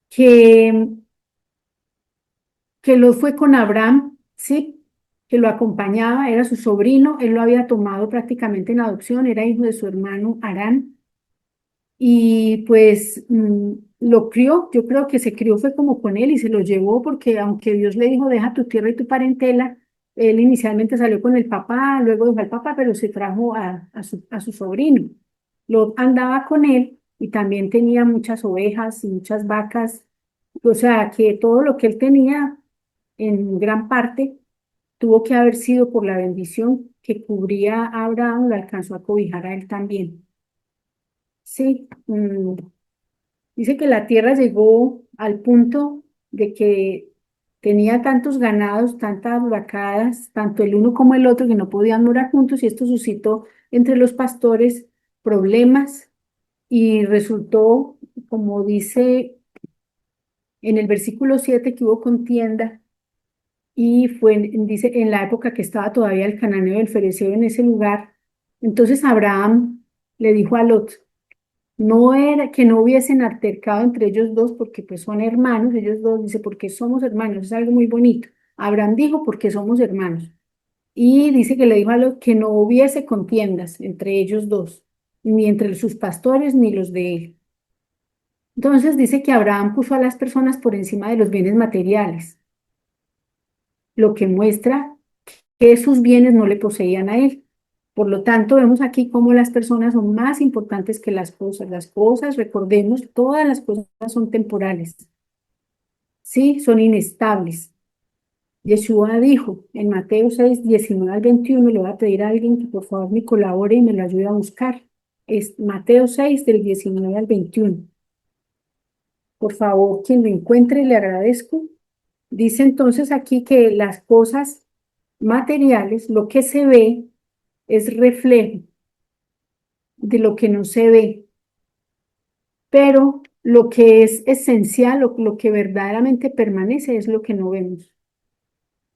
[SPEAKER 1] que, que lo fue con Abraham, ¿sí? Que lo acompañaba, era su sobrino, él lo había tomado prácticamente en adopción, era hijo de su hermano Harán. y pues lo crió, yo creo que se crió fue como con él y se lo llevó porque aunque Dios le dijo, deja tu tierra y tu parentela, él inicialmente salió con el papá, luego dejó al papá, pero se trajo a su sobrino. Lo andaba con él y también tenía muchas ovejas y muchas vacas, o sea que todo lo que él tenía en gran parte tuvo que haber sido por la bendición que cubría a Abraham, lo alcanzó a cobijar a él también. Sí, dice que la tierra llegó al punto de que tenía tantos ganados, tantas vacadas, tanto el uno como el otro, que no podían morar juntos, y esto suscitó entre los pastores problemas y resultó, como dice en el versículo 7, que hubo contienda y fue, dice, en la época que estaba todavía el cananeo y el fereceo en ese lugar. Entonces Abraham le dijo a Lot, no era que no hubiesen altercado entre ellos dos porque pues son hermanos, ellos dos, dice, porque somos hermanos, es algo muy bonito. Abraham dijo porque somos hermanos. Y dice que le dijo a Lot que no hubiese contiendas entre ellos dos, ni entre sus pastores ni los de él. Entonces dice que Abraham puso a las personas por encima de los bienes materiales, lo que muestra que sus bienes no le poseían a él. Por lo tanto, vemos aquí cómo las personas son más importantes que las cosas. Las cosas, recordemos, todas las cosas son temporales, ¿sí? Son inestables. Yeshua dijo en Mateo 6, 19 al 21, le voy a pedir a alguien que por favor me colabore y me lo ayude a buscar. Es Mateo 6, del 19 al 21. Por favor, quien lo encuentre, le agradezco. Dice entonces aquí que las cosas materiales, lo que se ve, es reflejo de lo que no se ve, pero lo que es esencial, lo que verdaderamente permanece es lo que no vemos.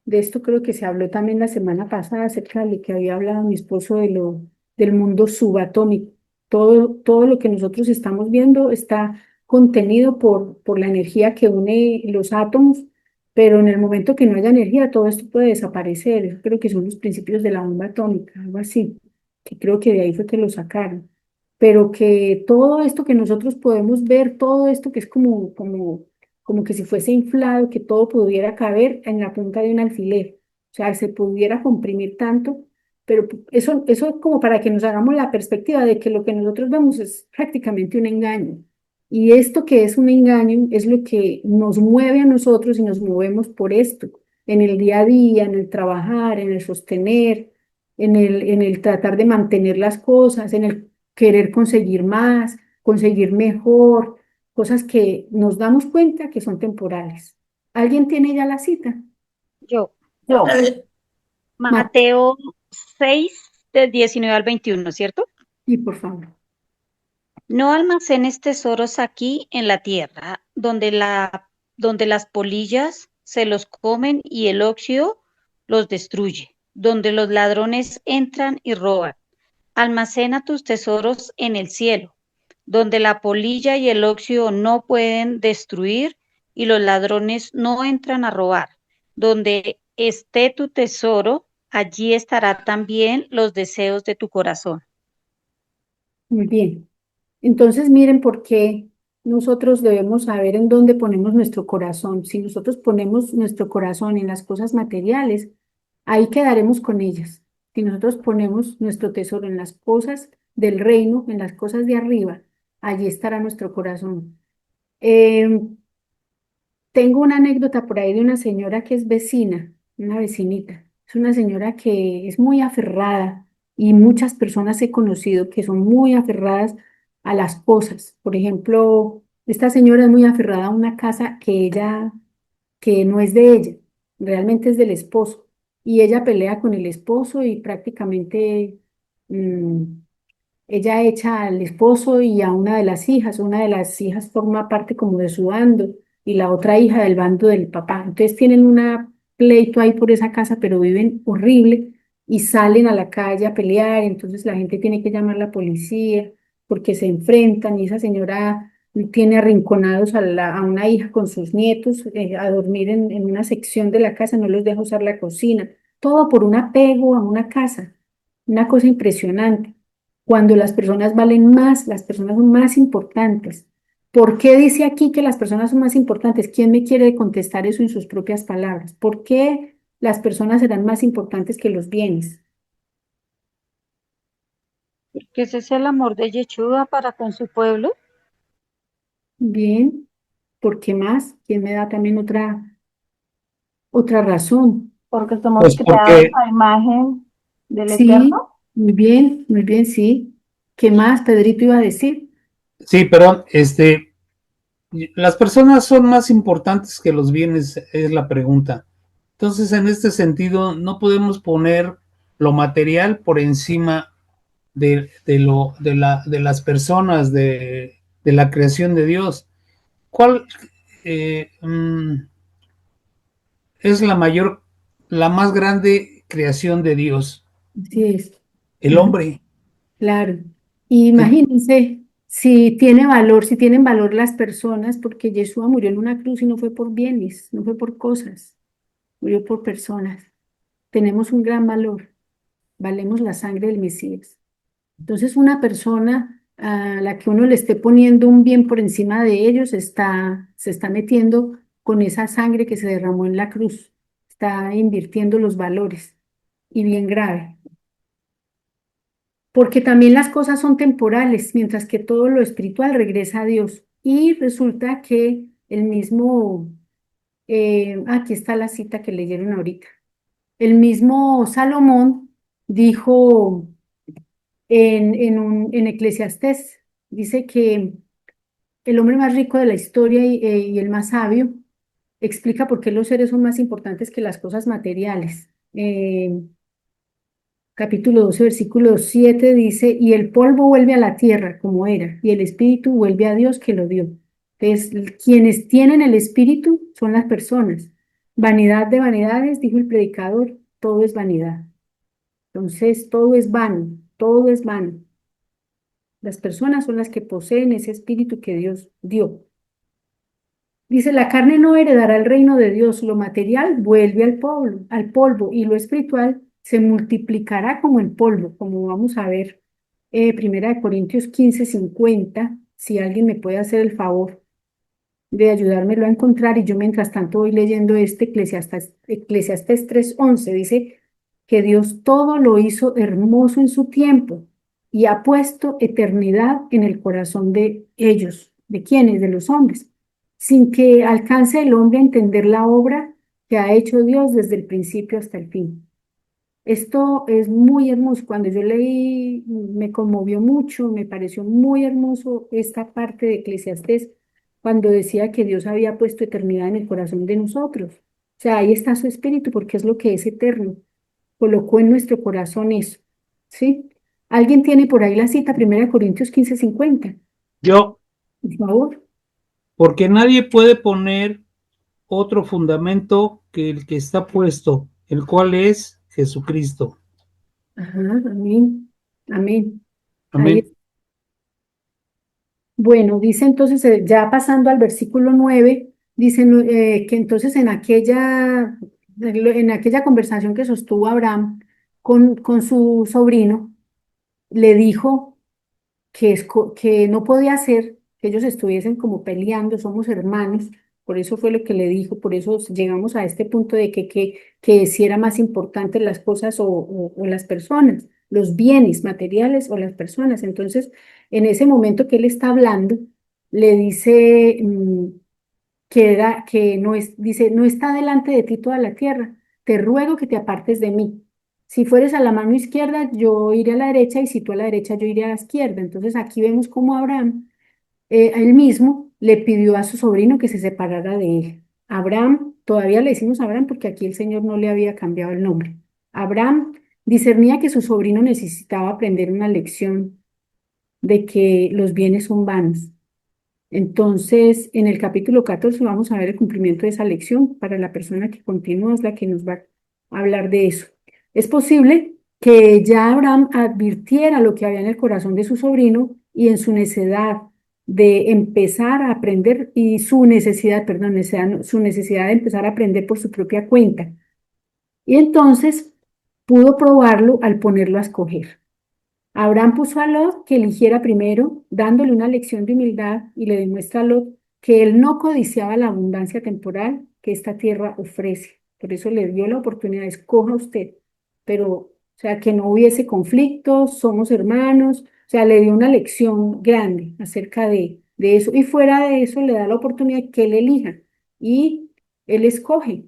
[SPEAKER 1] De esto creo que se habló también la semana pasada acerca de lo que había hablado mi esposo del mundo subatómico. Todo lo que nosotros estamos viendo está contenido por la energía que une los átomos, pero en el momento que no haya energía, todo esto puede desaparecer. Yo creo que son los principios de la bomba atómica, algo así, que creo que de ahí fue que lo sacaron. Pero que todo esto que nosotros podemos ver, todo esto que es como que si fuese inflado, que todo pudiera caber en la punta de un alfiler, o sea, se pudiera comprimir tanto, pero eso es como para que nos hagamos la perspectiva de que lo que nosotros vemos es prácticamente un engaño. Y esto que es un engaño es lo que nos mueve a nosotros y nos movemos por esto, en el día a día, en el trabajar, en el sostener, en el tratar de mantener las cosas, en el querer conseguir más, conseguir mejor, cosas que nos damos cuenta que son temporales. ¿Alguien tiene ya la cita?
[SPEAKER 4] Yo,
[SPEAKER 6] Yo,
[SPEAKER 1] Ma-
[SPEAKER 4] Mateo 6, del 19 al 21, ¿cierto?
[SPEAKER 1] y por favor.
[SPEAKER 4] No almacenes tesoros aquí en la tierra, donde las polillas se los comen y el óxido los destruye, donde los ladrones entran y roban. Almacena tus tesoros en el cielo, donde la polilla y el óxido no pueden destruir y los ladrones no entran a robar. Donde esté tu tesoro, allí estará también los deseos de tu corazón.
[SPEAKER 1] Muy bien. Entonces, miren por qué nosotros debemos saber en dónde ponemos nuestro corazón. Si nosotros ponemos nuestro corazón en las cosas materiales, ahí quedaremos con ellas. Si nosotros ponemos nuestro tesoro en las cosas del reino, en las cosas de arriba, allí estará nuestro corazón. Em, Tengo una anécdota por ahí de una señora que es vecina, una vecinita. Es una señora que es muy aferrada y muchas personas he conocido que son muy aferradas a las cosas. Por ejemplo, esta señora es muy aferrada a una casa que no es de ella, realmente es del esposo. Y ella pelea con el esposo y prácticamente mm, ella echa al esposo y a una de las hijas forma parte como de su bando y la otra hija del bando del papá. Entonces tienen una pleito ahí por esa casa, pero viven horrible y salen a la calle a pelear. Entonces la gente tiene que llamar a la policía porque se enfrentan y esa señora tiene arrinconados a una hija con sus nietos a dormir en una sección de la casa, no los deja usar la cocina. Todo por un apego a una casa, una cosa impresionante. cuando las personas valen más, las personas son más importantes. ¿Por qué dice aquí que las personas son más importantes? ¿Quién me quiere contestar eso en sus propias palabras? ¿Por qué las personas serán más importantes que los bienes?
[SPEAKER 4] Que ese es el amor de Yeshua para con su pueblo.
[SPEAKER 1] Bien, ¿por qué más? ¿Quién me da también otra razón?
[SPEAKER 6] Porque somos
[SPEAKER 3] Pues
[SPEAKER 6] creados
[SPEAKER 3] porque,
[SPEAKER 6] a imagen del
[SPEAKER 1] Sí,
[SPEAKER 6] Eterno.
[SPEAKER 1] muy bien, sí. ¿Qué más, Pedrito, iba a decir?
[SPEAKER 3] sí, perdón, las personas son más importantes que los bienes, es la pregunta. Entonces, en este sentido, no podemos poner lo material por encima de las personas, de la creación de Dios. ¿Cuál eh, mm, es la más grande creación de Dios?
[SPEAKER 1] Así es.
[SPEAKER 3] El
[SPEAKER 1] Ujú,
[SPEAKER 3] hombre.
[SPEAKER 1] claro. Y
[SPEAKER 3] Que
[SPEAKER 1] imagínense si tiene valor, si tienen valor las personas, porque Yeshua murió en una cruz y no fue por bienes, no fue por cosas, murió por personas. Tenemos un gran valor, valemos la sangre del Mesías. Entonces, una persona a la que uno le esté poniendo un bien por encima de ellos se está metiendo con esa sangre que se derramó en la cruz, está invirtiendo los valores y bien grave. Porque también las cosas son temporales, mientras que todo lo espiritual regresa a Dios. Y resulta que el mismo, aquí está la cita que leyeron ahorita, el mismo Salomón dijo en Eclesiastés, dice que el hombre más rico de la historia y el más sabio explica por qué los seres son más importantes que las cosas materiales. Capítulo 12 versículo 7 dice, y el polvo vuelve a la tierra como era, y el espíritu vuelve a Dios que lo dio. Entonces, quienes tienen el espíritu son las personas. Vanidad de vanidades, dijo el predicador, todo es vanidad. Entonces, todo es vano, todo es vano. Las personas son las que poseen ese espíritu que Dios dio. Dice, la carne no heredará el reino de Dios, lo material vuelve al polvo y lo espiritual se multiplicará como el polvo, como vamos a ver, Primera de Corintios 15:50, si alguien me puede hacer el favor de ayudármelo a encontrar y yo mientras tanto voy leyendo este Eclesiastés 3:11, dice que Dios todo lo hizo hermoso en su tiempo y ha puesto eternidad en el corazón de ellos. ¿De quiénes? De los hombres, sin que alcance el hombre a entender la obra que ha hecho Dios desde el principio hasta el fin. Esto es muy hermoso. Cuando yo leí, me conmovió mucho, me pareció muy hermoso esta parte de Eclesiastés, cuando decía que Dios había puesto eternidad en el corazón de nosotros. O sea, ahí está su espíritu, porque es lo que es eterno. Colocó en nuestro corazón eso. ¿Sí? ¿Alguien tiene por ahí la cita, 1 Corintios 15:50?
[SPEAKER 3] yo,
[SPEAKER 1] Por favor.
[SPEAKER 3] porque nadie puede poner otro fundamento que el que está puesto, el cual es Jesucristo.
[SPEAKER 1] Ajá, amén. Amén. Ahí.
[SPEAKER 3] Amén.
[SPEAKER 1] Bueno, dice entonces, ya pasando al versículo 9, dice que entonces en aquella conversación que sostuvo Abraham con su sobrino, le dijo que no podía ser que ellos estuviesen como peleando, somos hermanos, por eso fue lo que le dijo, por eso llegamos a este punto de que si era más importante las cosas o las personas, los bienes materiales o las personas. Entonces, en ese momento que él está hablando, le dice que no es, dice, no está delante de ti toda la tierra, te ruego que te apartes de mí. Si fueres a la mano izquierda, yo iré a la derecha, y si tú a la derecha, yo iré a la izquierda. Entonces aquí vemos cómo Abraham, él mismo, le pidió a su sobrino que se separara de él. Abraham, todavía le decimos Abraham porque aquí el Señor no le había cambiado el nombre. Abraham discernía que su sobrino necesitaba aprender una lección de que los bienes son vanos. Entonces, en el capítulo 14 vamos a ver el cumplimiento de esa lección. Para la persona que continúa es la que nos va a hablar de eso. Es posible que ya Abraham advirtiera lo que había en el corazón de su sobrino y en su necesidad de empezar a aprender y su necesidad, perdón, su necesidad de empezar a aprender por su propia cuenta. Y entonces pudo probarlo al ponerlo a escoger. Abraham puso a Lot que eligiera primero, dándole una lección de humildad y le demuestra a Lot que él no codiciaba la abundancia temporal que esta tierra ofrece. Por eso le dio la oportunidad, escoja usted, pero, o sea, que no hubiese conflictos, somos hermanos, o sea, le dio una lección grande acerca de eso. Y fuera de eso, le da la oportunidad que él elija y él escoge.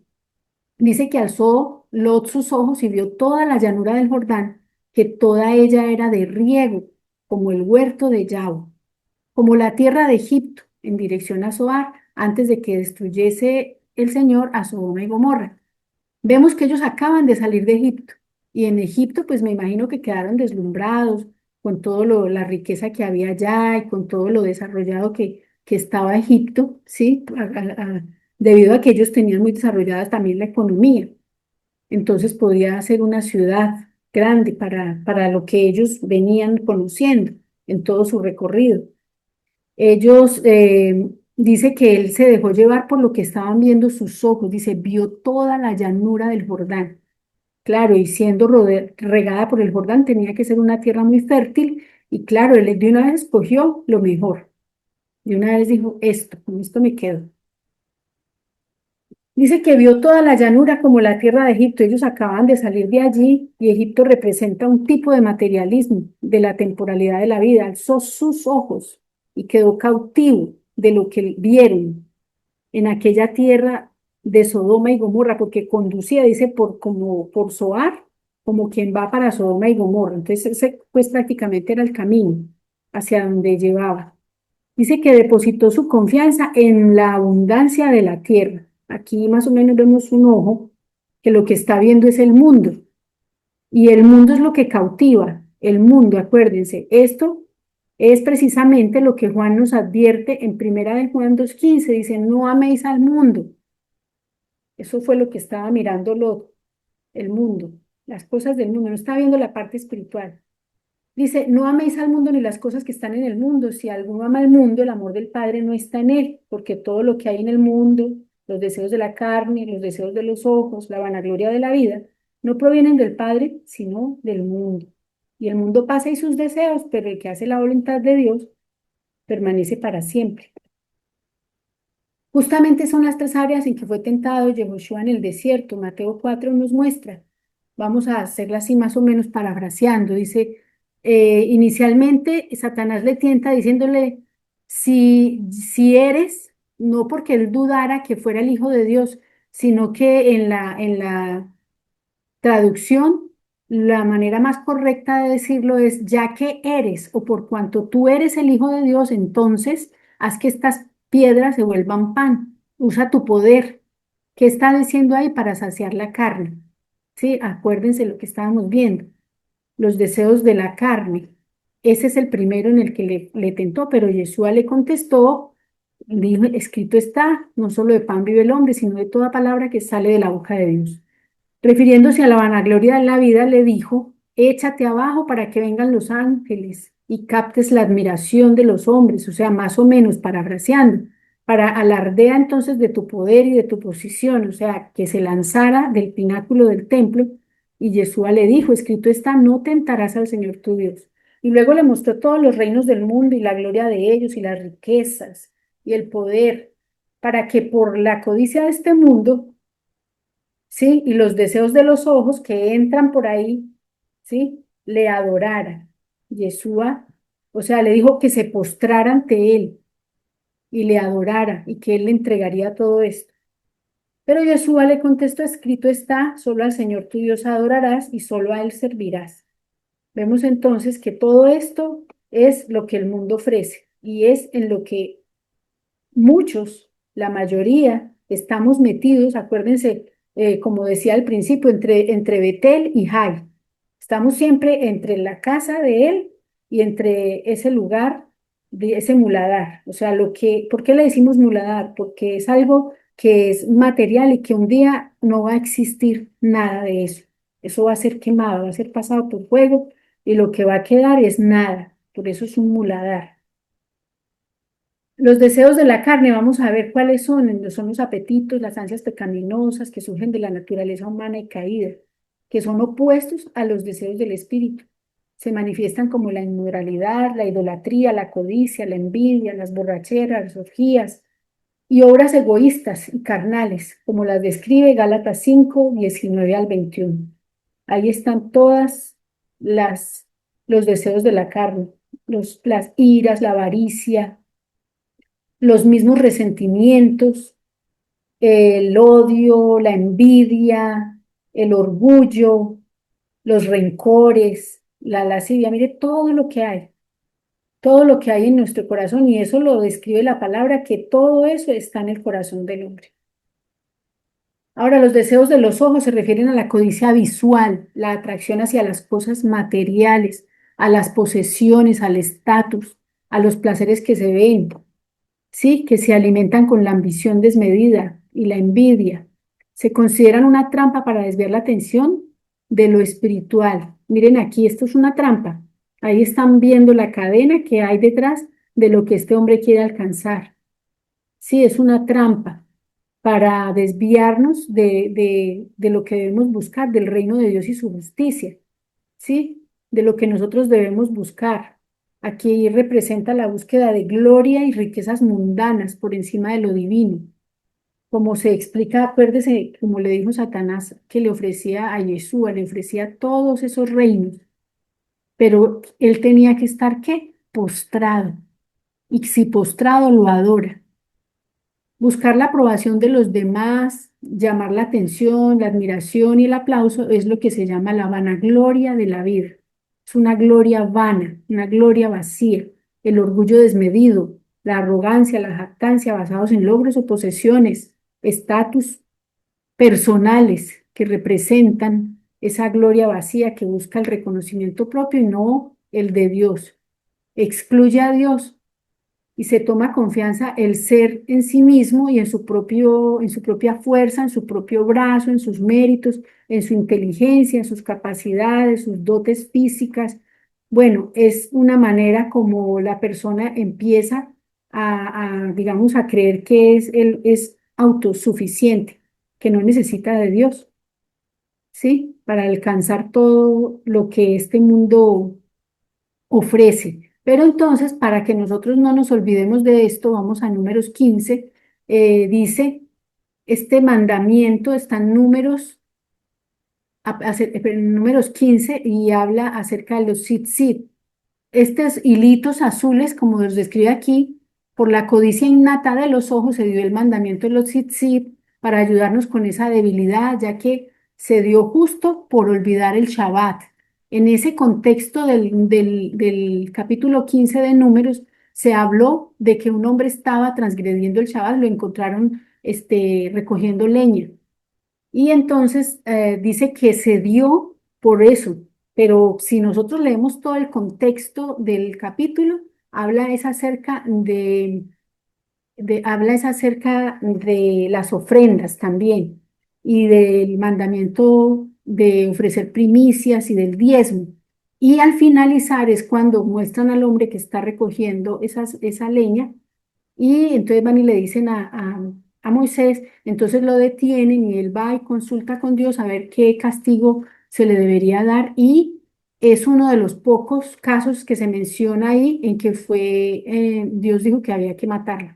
[SPEAKER 1] Dice que alzó Lot sus ojos y vio toda la llanura del Jordán, que toda ella era de riego, como el huerto de Yahweh, como la tierra de Egipto, en dirección a Zoar, antes de que destruyese el Señor a Sodoma y Gomorra. Vemos que ellos acaban de salir de Egipto, y en Egipto, pues me imagino que quedaron deslumbrados con todo la riqueza que había allá y con todo lo desarrollado que estaba Egipto, ¿sí? Debido a que ellos tenían muy desarrollada también la economía. Entonces podía ser una ciudad grande para lo que ellos venían conociendo en todo su recorrido. Ellos, dice que él se dejó llevar por lo que estaban viendo sus ojos, dice, vio toda la llanura del Jordán. Claro, y siendo regada por el Jordán, tenía que ser una tierra muy fértil, y claro, él de una vez escogió lo mejor. De una vez dijo, esto, con esto me quedo. Dice que vio toda la llanura como la tierra de Egipto. Ellos acaban de salir de allí y Egipto representa un tipo de materialismo, de la temporalidad de la vida. Alzó sus ojos y quedó cautivo de lo que vieron en aquella tierra de Sodoma y Gomorra, porque conducía, dice, como por Zoar, como quien va para Sodoma y Gomorra. Entonces, ese pues prácticamente era el camino hacia donde llevaba. Dice que depositó su confianza en la abundancia de la tierra. Aquí más o menos vemos un ojo que lo que está viendo es el mundo. Y el mundo es lo que cautiva. El mundo, acuérdense, esto es precisamente lo que Juan nos advierte en Primera de Juan 2:15. Dice, no améis al mundo. Eso fue lo que estaba mirando el mundo, las cosas del mundo. No estaba viendo la parte espiritual. Dice, no améis al mundo ni las cosas que están en el mundo. Si alguno ama al mundo, el amor del Padre no está en él, porque todo lo que hay en el mundo, los deseos de la carne, los deseos de los ojos, la vanagloria de la vida, no provienen del Padre, sino del mundo. Y el mundo pasa y sus deseos, pero el que hace la voluntad de Dios permanece para siempre. Justamente son las tres áreas en que fue tentado Yehoshua en el desierto. Mateo 4 nos muestra. Vamos a hacerla así más o menos parafraseando. Dice, inicialmente Satanás le tienta diciéndole, si eres, no porque él dudara que fuera el Hijo de Dios, sino que en la traducción, la manera más correcta de decirlo es, ya que eres o por cuanto tú eres el Hijo de Dios, entonces haz que estas piedras se vuelvan pan. Usa tu poder. ¿Qué está diciendo ahí? Para saciar la carne. Sí, acuérdense lo que estábamos viendo. Los deseos de la carne. Ese es el primero en el que le tentó, pero Yeshua le contestó, dijo, escrito está, no solo de pan vive el hombre, sino de toda palabra que sale de la boca de Dios. Refiriéndose a la vanagloria de la vida, le dijo, échate abajo para que vengan los ángeles y captes la admiración de los hombres, o sea, más o menos parafraseando, para alardea entonces de tu poder y de tu posición, o sea, que se lanzara del pináculo del templo, y Yeshua le dijo, escrito está, no tentarás al Señor tu Dios. Y luego le mostró todos los reinos del mundo y la gloria de ellos y las riquezas y el poder, para que por la codicia de este mundo, ¿sí? Y los deseos de los ojos que entran por ahí, ¿sí? Le adorara. Yeshua, o sea, le dijo que se postrara ante él y le adorara y que él le entregaría todo esto. Pero Yeshua le contestó, escrito está, solo al Señor tu Dios adorarás y solo a él servirás. Vemos entonces que todo esto es lo que el mundo ofrece y es en lo que muchos, la mayoría, estamos metidos, acuérdense, como decía al principio, entre Betel y Jai. Estamos siempre entre la casa de él y entre ese lugar, de ese muladar. O sea, ¿por qué le decimos muladar? Porque es algo que es material y que un día no va a existir nada de eso. Eso va a ser quemado, va a ser pasado por fuego y lo que va a quedar es nada. Por eso es un muladar. Los deseos de la carne, vamos a ver cuáles son. Son los apetitos, las ansias pecaminosas que surgen de la naturaleza humana y caída, que son opuestos a los deseos del espíritu. Se manifiestan como la inmoralidad, la idolatría, la codicia, la envidia, las borracheras, las orgías y obras egoístas y carnales, como las describe Gálatas 5, 19 al 21. Ahí están todas las, los deseos de la carne, las iras, la avaricia, los mismos resentimientos, el odio, la envidia, el orgullo, los rencores, la lascivia. Mire todo lo que hay en nuestro corazón, y eso lo describe la palabra, que todo eso está en el corazón del hombre. Ahora, los deseos de los ojos se refieren a la codicia visual, la atracción hacia las cosas materiales, a las posesiones, al estatus, a los placeres que se ven, ¿sí? Que se alimentan con la ambición desmedida y la envidia. Se consideran una trampa para desviar la atención de lo espiritual. Miren aquí, esto es una trampa. Ahí están viendo la cadena que hay detrás de lo que este hombre quiere alcanzar. Sí, es una trampa para desviarnos de lo que debemos buscar, del reino de Dios y su justicia, ¿sí? De lo que nosotros debemos buscar. Aquí representa la búsqueda de gloria y riquezas mundanas por encima de lo divino. Como se explica, acuérdese, como le dijo Satanás, que le ofrecía a Yeshua, le ofrecía todos esos reinos, pero él tenía que estar, ¿qué? Postrado. Y si postrado, lo adora. Buscar la aprobación de los demás, llamar la atención, la admiración y el aplauso es lo que se llama la vanagloria de la vida. Es una gloria vana, una gloria vacía, el orgullo desmedido, la arrogancia, la jactancia basados en logros o posesiones, estatus personales que representan esa gloria vacía que busca el reconocimiento propio y no el de Dios. Excluye a Dios y se toma confianza el ser en sí mismo y en su propia fuerza, en su propio brazo, en sus méritos, en su inteligencia, en sus capacidades, sus dotes físicas. Bueno, es una manera como la persona empieza digamos, a creer que él es autosuficiente, que no necesita de Dios, ¿sí? Para alcanzar todo lo que este mundo ofrece. Pero entonces, para que nosotros no nos olvidemos de esto, vamos a Números 15. Dice, este mandamiento está en Números 15 y habla acerca de los tzitzit. Estos hilitos azules, como los describe aquí, por la codicia innata de los ojos se dio el mandamiento de los tzitzit para ayudarnos con esa debilidad, ya que se dio justo por olvidar el Shabbat. En ese contexto del capítulo 15 de Números, se habló de que un hombre estaba transgrediendo el Shabbat, lo encontraron recogiendo leña. Y entonces dice que se dio por eso, pero si nosotros leemos todo el contexto del capítulo, habla es acerca habla es acerca de las ofrendas también y del mandamiento de ofrecer primicias y del diezmo. Y al finalizar es cuando muestran al hombre que está recogiendo esa leña y entonces van y le dicen a Moisés, entonces lo detienen y él va y consulta con Dios a ver qué castigo se le debería dar y es uno de los pocos casos que se menciona ahí en que Dios dijo que había que matarlo,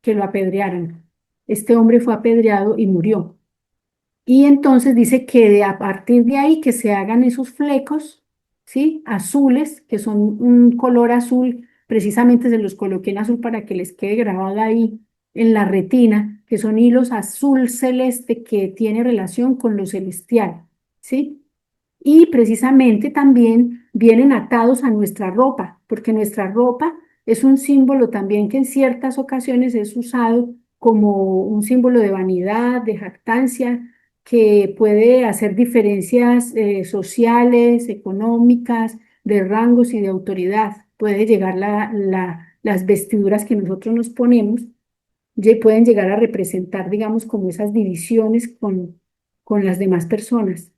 [SPEAKER 1] que lo apedrearan. Este hombre fue apedreado y murió. Y entonces dice que a partir de ahí que se hagan esos flecos, ¿sí? Azules, que son un color azul, precisamente se los coloqué en azul para que les quede grabado ahí en la retina, que son hilos azul celeste que tiene relación con lo celestial, ¿sí? Y precisamente también vienen atados a nuestra ropa, porque nuestra ropa es un símbolo también que en ciertas ocasiones es usado como un símbolo de vanidad, de jactancia, que puede hacer diferencias sociales, económicas, de rangos y de autoridad. Puede llegar las vestiduras que nosotros nos ponemos, pueden llegar a representar, digamos, como esas divisiones con las demás personas.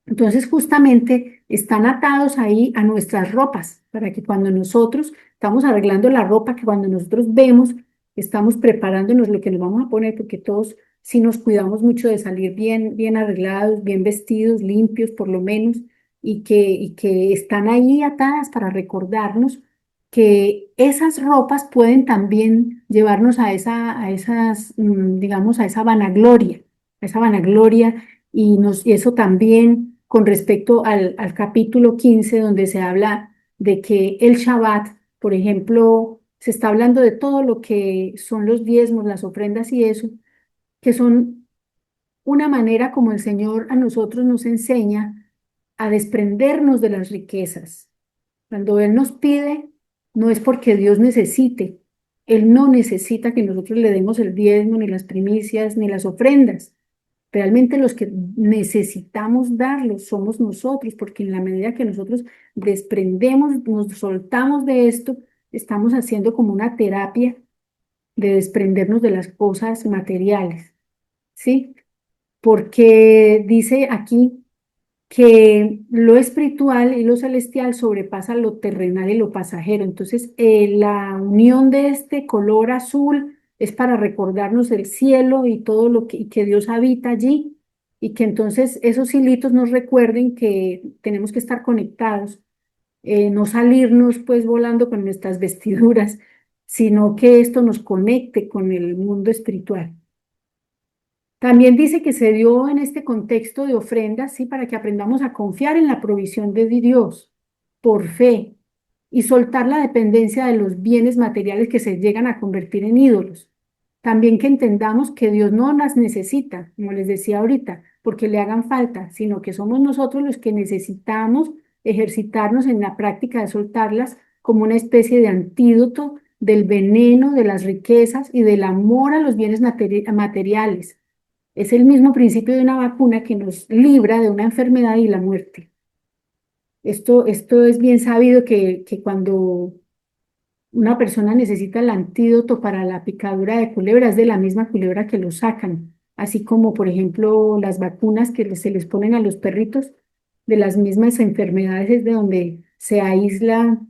[SPEAKER 1] Entonces, justamente están atados ahí a nuestras ropas, para que cuando nosotros estamos arreglando la ropa, que cuando nosotros vemos, estamos preparándonos lo que nos vamos a poner, porque todos sí nos cuidamos mucho de salir bien, bien arreglados, bien vestidos, limpios, por lo menos, y que están ahí atadas para recordarnos que esas ropas pueden también llevarnos a esas, digamos, a esa vanagloria, y eso también con respecto al capítulo 15 donde se habla de que el Shabbat, por ejemplo, se está hablando de todo lo que son los diezmos, las ofrendas y eso, que son una manera como el Señor a nosotros nos enseña a desprendernos de las riquezas. Cuando Él nos pide, no es porque Dios necesite. Él no necesita que nosotros le demos el diezmo, ni las primicias, ni las ofrendas. Realmente los que necesitamos darlos somos nosotros, porque en la medida que nosotros desprendemos, nos soltamos de esto, estamos haciendo como una terapia de desprendernos de las cosas materiales, ¿sí? Porque dice aquí que lo espiritual y lo celestial sobrepasa lo terrenal y lo pasajero. Entonces, la unión de este color azul es para recordarnos el cielo y todo lo y que Dios habita allí, y que entonces esos hilitos nos recuerden que tenemos que estar conectados, no salirnos pues volando con nuestras vestiduras, sino que esto nos conecte con el mundo espiritual. También dice que se dio en este contexto de ofrendas, sí, para que aprendamos a confiar en la provisión de Dios por fe y soltar la dependencia de los bienes materiales que se llegan a convertir en ídolos. También que entendamos que Dios no las necesita, como les decía ahorita, porque le hagan falta, sino que somos nosotros los que necesitamos ejercitarnos en la práctica de soltarlas como una especie de antídoto del veneno, de las riquezas y del amor a los bienes materiales. Es el mismo principio de una vacuna que nos libra de una enfermedad y la muerte. Esto es bien sabido que cuando una persona necesita el antídoto para la picadura de culebra, es de la misma culebra que lo sacan. Así como, por ejemplo, las vacunas que se les ponen a los perritos, de las mismas enfermedades es de donde se aísla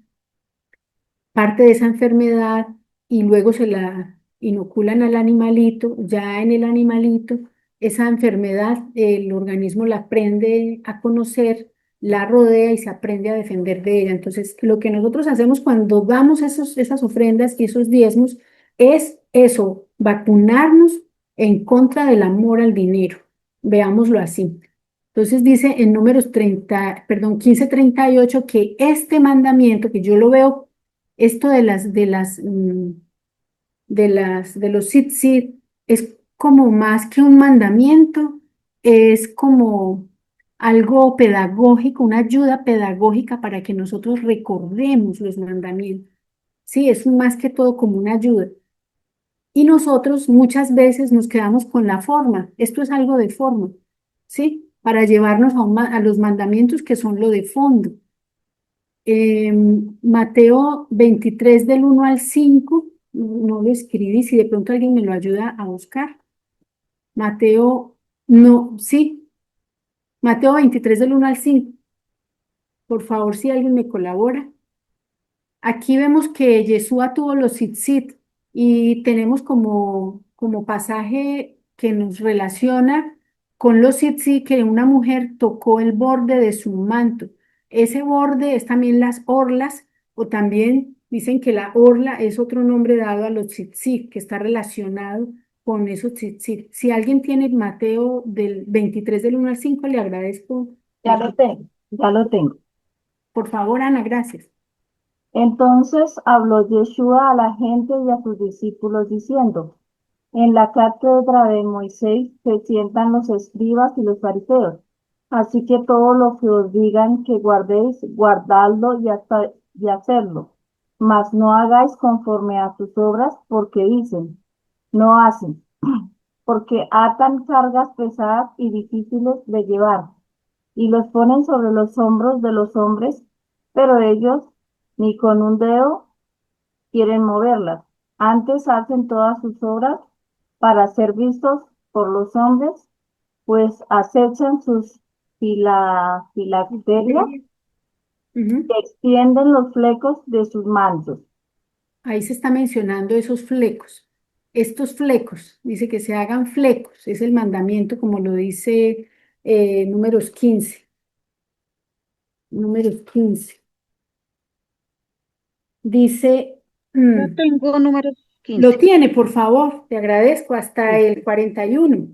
[SPEAKER 1] parte de esa enfermedad y luego se la inoculan al animalito. Ya en el animalito, esa enfermedad, el organismo la aprende a conocer, la rodea y se aprende a defender de ella. Entonces, lo que nosotros hacemos cuando damos esas ofrendas y esos diezmos es eso, vacunarnos en contra del amor al dinero. Veámoslo así. Entonces dice en Números 15:38 que este mandamiento, que yo lo veo, esto de los tzitzit, es como más que un mandamiento, es como algo pedagógico, una ayuda pedagógica para que nosotros recordemos los mandamientos. Sí, es más que todo como una ayuda. Y nosotros muchas veces nos quedamos con la forma. Esto es algo de forma, ¿sí? Para llevarnos a los mandamientos que son lo de fondo. Mateo 23 del 1 al 5, no lo escribí, si de pronto alguien me lo ayuda a buscar. Mateo, no, sí, Mateo 23 del 1 al 5. Por favor, si alguien me colabora. Aquí vemos que Yeshua tuvo los tzitzit y tenemos como pasaje que nos relaciona con los tzitzit, que una mujer tocó el borde de su manto. Ese borde es también las orlas, o también dicen que la orla es otro nombre dado a los tzitzit, que está relacionado con esos tzitzit. Si alguien tiene Mateo del 23 del 1 al 5, le agradezco.
[SPEAKER 6] Ya lo tengo, ya lo tengo.
[SPEAKER 1] Por favor, Ana, gracias.
[SPEAKER 6] Entonces habló Yeshua a la gente y a sus discípulos diciendo, en la cátedra de Moisés se sientan los escribas y los fariseos. Así que todo lo que os digan que guardéis, guardadlo y hacerlo. Mas no hagáis conforme a sus obras, porque dicen, no hacen, porque atan cargas pesadas y difíciles de llevar, y los ponen sobre los hombros de los hombres, pero ellos ni con un dedo quieren moverlas. Antes hacen todas sus obras para ser vistos por los hombres, pues acechan sus filacterias
[SPEAKER 1] Ujú.
[SPEAKER 6] que extienden los flecos de sus mantos.
[SPEAKER 1] Ahí se está mencionando esos flecos. Estos flecos, dice que se hagan flecos, es el mandamiento como lo dice Números 15. Números 15. Dice,
[SPEAKER 4] Yo tengo número 15.
[SPEAKER 1] lo tiene, por favor, te agradezco, hasta el 41.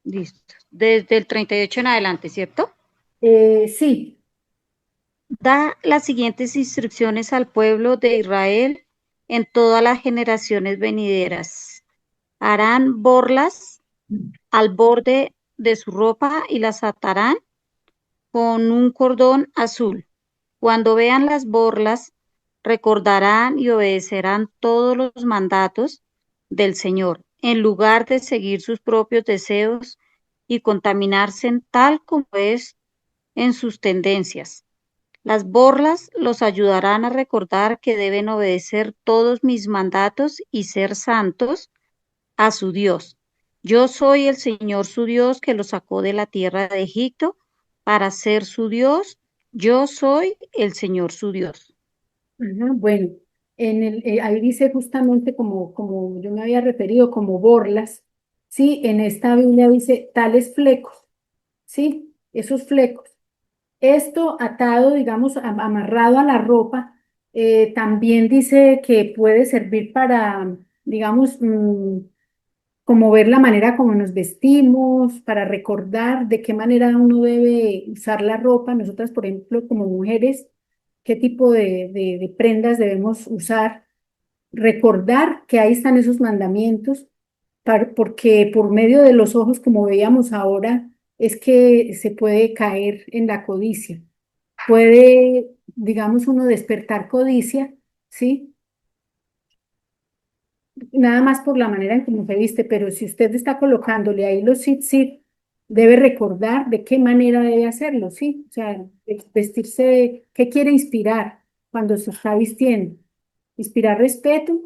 [SPEAKER 4] Listo. Desde el 38 en adelante, ¿cierto?
[SPEAKER 1] Sí,
[SPEAKER 4] Da las siguientes instrucciones al pueblo de Israel en todas las generaciones venideras. Harán borlas al borde de su ropa y las atarán con un cordón azul. Cuando vean las borlas, recordarán y obedecerán todos los mandatos del Señor, en lugar de seguir sus propios deseos y contaminarse tal como es en sus tendencias. Las borlas los ayudarán a recordar que deben obedecer todos mis mandatos y ser santos a su Dios. Yo soy el Señor su Dios que los sacó de la tierra de Egipto para ser su Dios. Yo soy el Señor su Dios.
[SPEAKER 1] ajá, bueno, ahí dice justamente como yo me había referido, como borlas, ¿sí? En esta Biblia dice tales flecos, ¿sí? Esos flecos. Esto atado, digamos, amarrado a la ropa, también dice que puede servir para, digamos, como ver la manera como nos vestimos, para recordar de qué manera uno debe usar la ropa. Nosotras, por ejemplo, como mujeres, qué tipo de prendas debemos usar. Recordar que ahí están esos mandamientos, porque por medio de los ojos, como veíamos ahora, es que se puede caer en la codicia. Puede, digamos, uno despertar codicia, ¿sí? Nada más por la manera en cómo se viste, pero si usted está colocándole ahí los sit, debe recordar de qué manera debe hacerlo, ¿sí? O sea, vestirse, ¿qué quiere inspirar cuando se está vistiendo? ¿Inspirar respeto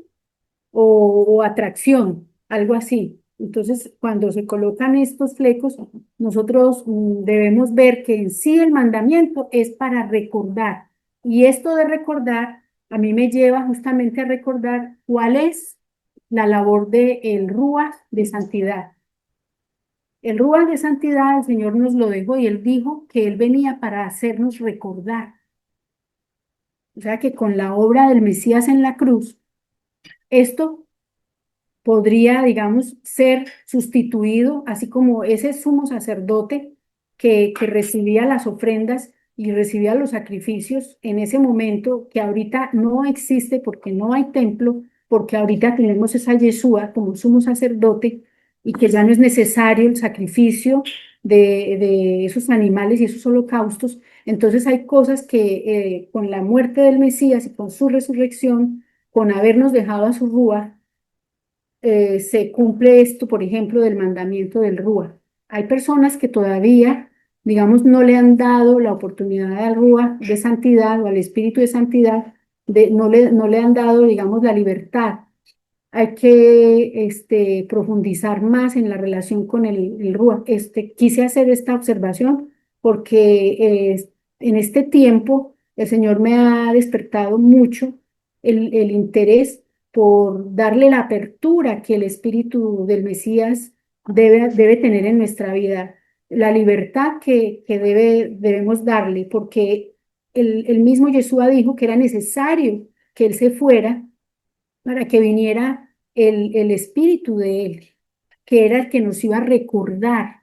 [SPEAKER 1] o atracción? Algo así. Entonces, cuando se colocan estos flecos, nosotros debemos ver que en sí el mandamiento es para recordar. Y esto de recordar a mí me lleva justamente a recordar cuál es la labor del Rúa de santidad. El Rúa de santidad, el Señor nos lo dejó y Él dijo que Él venía para hacernos recordar. O sea que con la obra del Mesías en la cruz, esto podría, digamos, ser sustituido, así como ese sumo sacerdote que recibía las ofrendas y recibía los sacrificios en ese momento, que ahorita no existe porque no hay templo, porque ahorita tenemos esa Yeshua como sumo sacerdote y que ya no es necesario el sacrificio de esos animales y esos holocaustos. Entonces hay cosas que con la muerte del Mesías y con su resurrección, con habernos dejado a su rúa, se cumple esto, por ejemplo, del mandamiento del Rúa. Hay personas que todavía, digamos, no le han dado la oportunidad al Rúa de santidad o al Espíritu de santidad, no le han dado, digamos, la libertad. Hay que profundizar más en la relación con el Rúa. Quise hacer esta observación porque en este tiempo el Señor me ha despertado mucho el interés por darle la apertura que el Espíritu del Mesías debe tener en nuestra vida, la libertad que debemos darle, porque el mismo Yeshua dijo que era necesario que Él se fuera para que viniera el Espíritu de Él, que era el que nos iba a recordar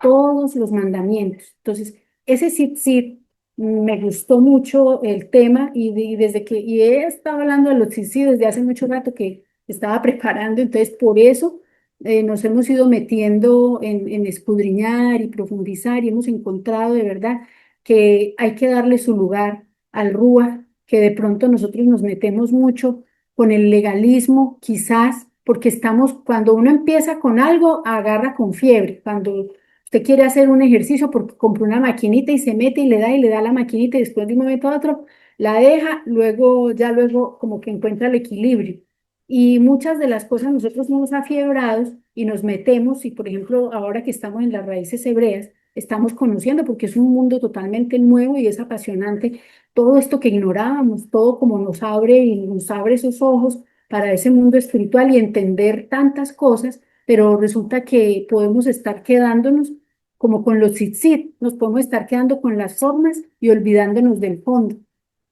[SPEAKER 1] todos los mandamientos. Entonces, ese sit me gustó mucho el tema y desde que y he estado hablando de los sit desde hace mucho rato que estaba preparando, entonces por eso nos hemos ido metiendo en escudriñar y profundizar y hemos encontrado de verdad que hay que darle su lugar al Rúa, que de pronto nosotros nos metemos mucho con el legalismo, quizás porque estamos, cuando uno empieza con algo, agarra con fiebre, cuando usted quiere hacer un ejercicio porque compró una maquinita y se mete y le da la maquinita y después de un momento a otro la deja, luego como que encuentra el equilibrio. Y muchas de las cosas nosotros somos afiebrados y nos metemos y por ejemplo ahora que estamos en las raíces hebreas, estamos conociendo porque es un mundo totalmente nuevo y es apasionante todo esto que ignorábamos, todo como nos abre y nos abre esos ojos para ese mundo espiritual y entender tantas cosas, pero resulta que podemos estar quedándonos como con los tzitzit, nos podemos estar quedando con las formas y olvidándonos del fondo.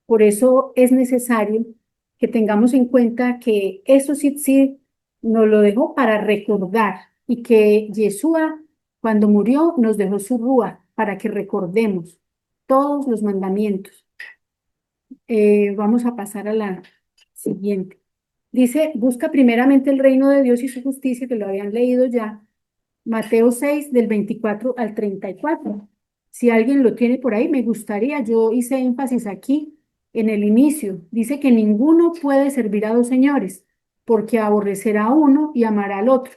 [SPEAKER 1] Por eso es necesario que tengamos en cuenta que eso tzitzit nos lo dejó para recordar y que Yeshua, cuando murió, nos dejó su rúa para que recordemos todos los mandamientos. Vamos a pasar a la siguiente. Dice, busca primeramente el reino de Dios y su justicia, que lo habían leído ya. Mateo 6, del 24 al 34. Si alguien lo tiene por ahí, me gustaría. Yo hice énfasis aquí en el inicio. Dice que ninguno puede servir a dos señores, porque aborrecerá a uno y amará al otro.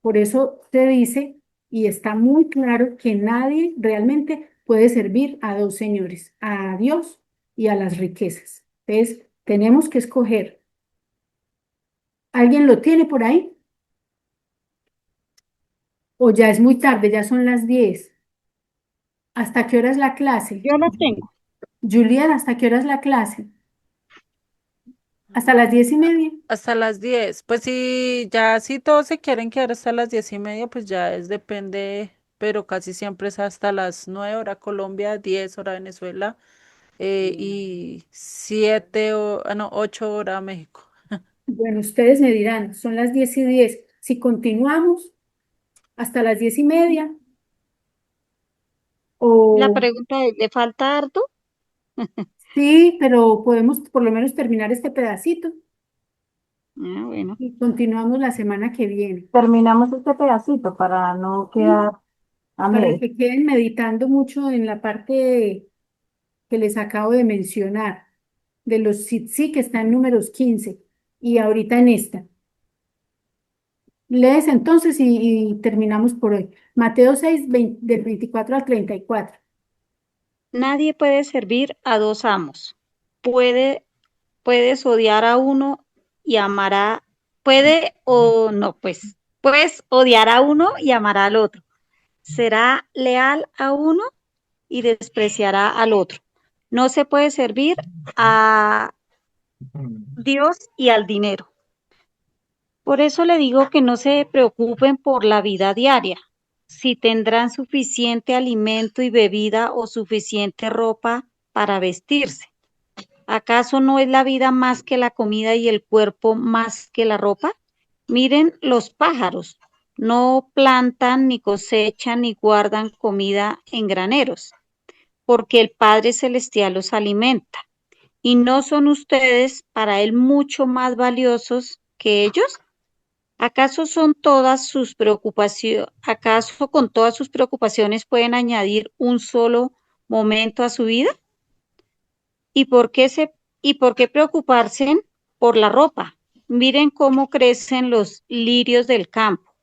[SPEAKER 1] Por eso se dice, y está muy claro, que nadie realmente puede servir a dos señores, a Dios y a las riquezas. Entonces, tenemos que escoger. ¿Alguien lo tiene por ahí? ¿O ya es muy tarde, ya son las 10? ¿Hasta qué hora es la clase?
[SPEAKER 4] Yo la tengo.
[SPEAKER 1] Julián, ¿hasta qué hora es la clase? ¿Hasta las 10:30?
[SPEAKER 7] Hasta las 10. Pues si ya si todos se quieren quedar hasta las 10:30, pues ya es depende, pero casi siempre es hasta las 9 hora Colombia, 10 hora Venezuela, y 7 o, no, 8 hora México.
[SPEAKER 1] Bueno, ustedes me dirán, son las 10:10. Si continuamos hasta las 10:30,
[SPEAKER 4] La
[SPEAKER 1] o
[SPEAKER 4] pregunta es, ¿le falta harto?
[SPEAKER 1] sí, pero podemos por lo menos terminar este pedacito
[SPEAKER 4] Ah, bueno.
[SPEAKER 1] y continuamos la semana que viene.
[SPEAKER 6] Terminamos este pedacito para no
[SPEAKER 1] Sí,
[SPEAKER 6] quedar a
[SPEAKER 1] para
[SPEAKER 6] medias.
[SPEAKER 1] que queden meditando mucho en la parte que les acabo de mencionar, de los sí que está en números 15 y ahorita en esta. Lees entonces y terminamos por hoy. Mateo 6, del 24 al 34.
[SPEAKER 4] Nadie puede servir a dos amos. Puede, puedes odiar a uno y amará, puede o no, pues, puedes odiar a uno y amará al otro. Será leal a uno y despreciará al otro. No se puede servir a Dios y al dinero. Por eso le digo que no se preocupen por la vida diaria, si tendrán suficiente alimento y bebida o suficiente ropa para vestirse. ¿Acaso no es la vida más que la comida y el cuerpo más que la ropa? Miren los pájaros, no plantan ni cosechan ni guardan comida en graneros, porque el Padre Celestial los alimenta. ¿Y no son ustedes para Él mucho más valiosos que ellos? ¿Acaso con todas sus preocupaciones pueden añadir un solo momento a su vida? ¿Y por qué preocuparse por la ropa? Miren cómo crecen los lirios del campo.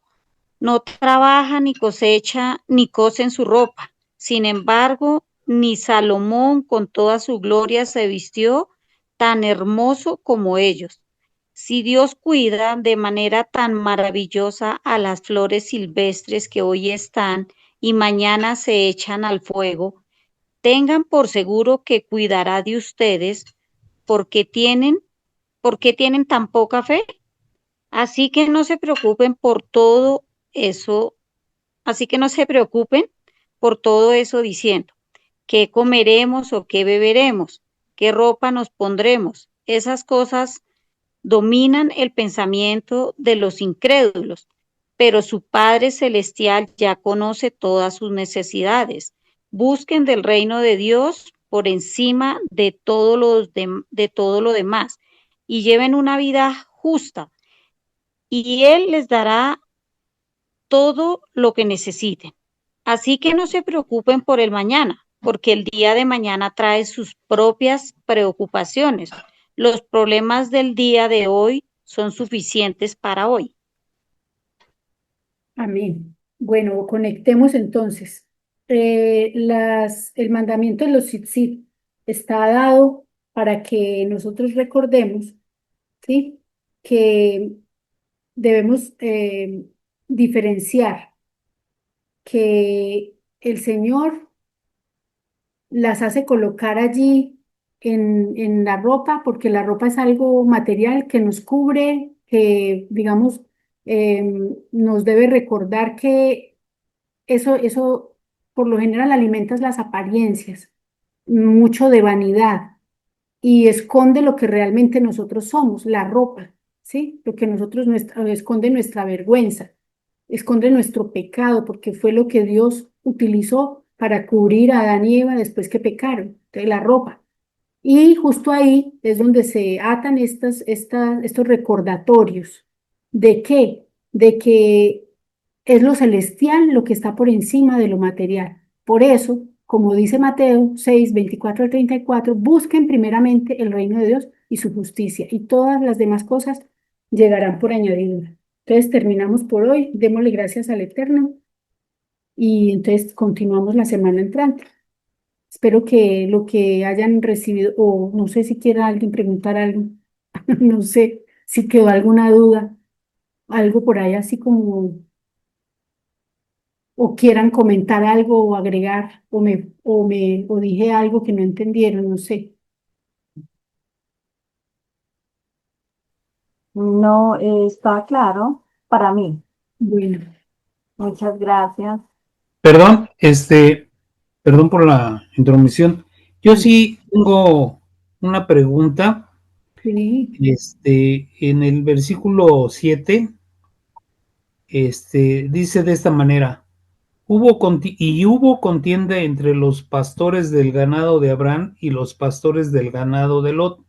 [SPEAKER 4] No trabajan ni cosecha ni cosen su ropa. Sin embargo, ni Salomón con toda su gloria se vistió tan hermoso como ellos. Si Dios cuida de manera tan maravillosa a las flores silvestres que hoy están y mañana se echan al fuego, tengan por seguro que cuidará de ustedes porque tienen tan poca fe. Así que no se preocupen por todo eso, así que no se preocupen por todo eso diciendo, ¿qué comeremos o qué beberemos? ¿Qué ropa nos pondremos? Esas cosas dominan el pensamiento de los incrédulos, pero su Padre Celestial ya conoce todas sus necesidades. Busquen del reino de Dios por encima de todo lo demás y lleven una vida justa y Él les dará todo lo que necesiten. Así que no se preocupen por el mañana, porque el día de mañana trae sus propias preocupaciones. Los problemas del día de hoy son suficientes para hoy.
[SPEAKER 1] Amén. Bueno, conectemos entonces. El mandamiento de los tzitzit está dado para que nosotros recordemos, ¿sí? Que debemos diferenciar que el Señor las hace colocar allí en la ropa, porque la ropa es algo material que nos cubre, que, digamos, nos debe recordar que eso por lo general alimentas las apariencias, mucho de vanidad y esconde lo que realmente nosotros somos, la ropa, ¿sí? Lo que esconde nuestra vergüenza, esconde nuestro pecado, porque fue lo que Dios utilizó para cubrir a Adán y Eva después que pecaron, de la ropa. Y justo ahí es donde se atan estos recordatorios. ¿De qué? De que es lo celestial lo que está por encima de lo material. Por eso, como dice Mateo 6, 24 al 34, busquen primeramente el reino de Dios y su justicia, y todas las demás cosas llegarán por añadidura. Entonces terminamos por hoy, démosle gracias al Eterno y entonces continuamos la semana entrante. Espero que lo que hayan recibido, o no sé si quiera alguien preguntar algo, no sé si quedó alguna duda, algo por ahí así como, o quieran comentar algo o agregar, o dije algo que no entendieron, no sé.
[SPEAKER 6] No, está claro para mí.
[SPEAKER 1] Bueno,
[SPEAKER 6] Muchas gracias.
[SPEAKER 3] Perdón, perdón por la intromisión. Yo
[SPEAKER 1] sí,
[SPEAKER 3] sí tengo una pregunta.
[SPEAKER 1] sí,
[SPEAKER 3] En el versículo 7, dice de esta manera: hubo contienda entre los pastores del ganado de Abraham y los pastores del ganado de Lot,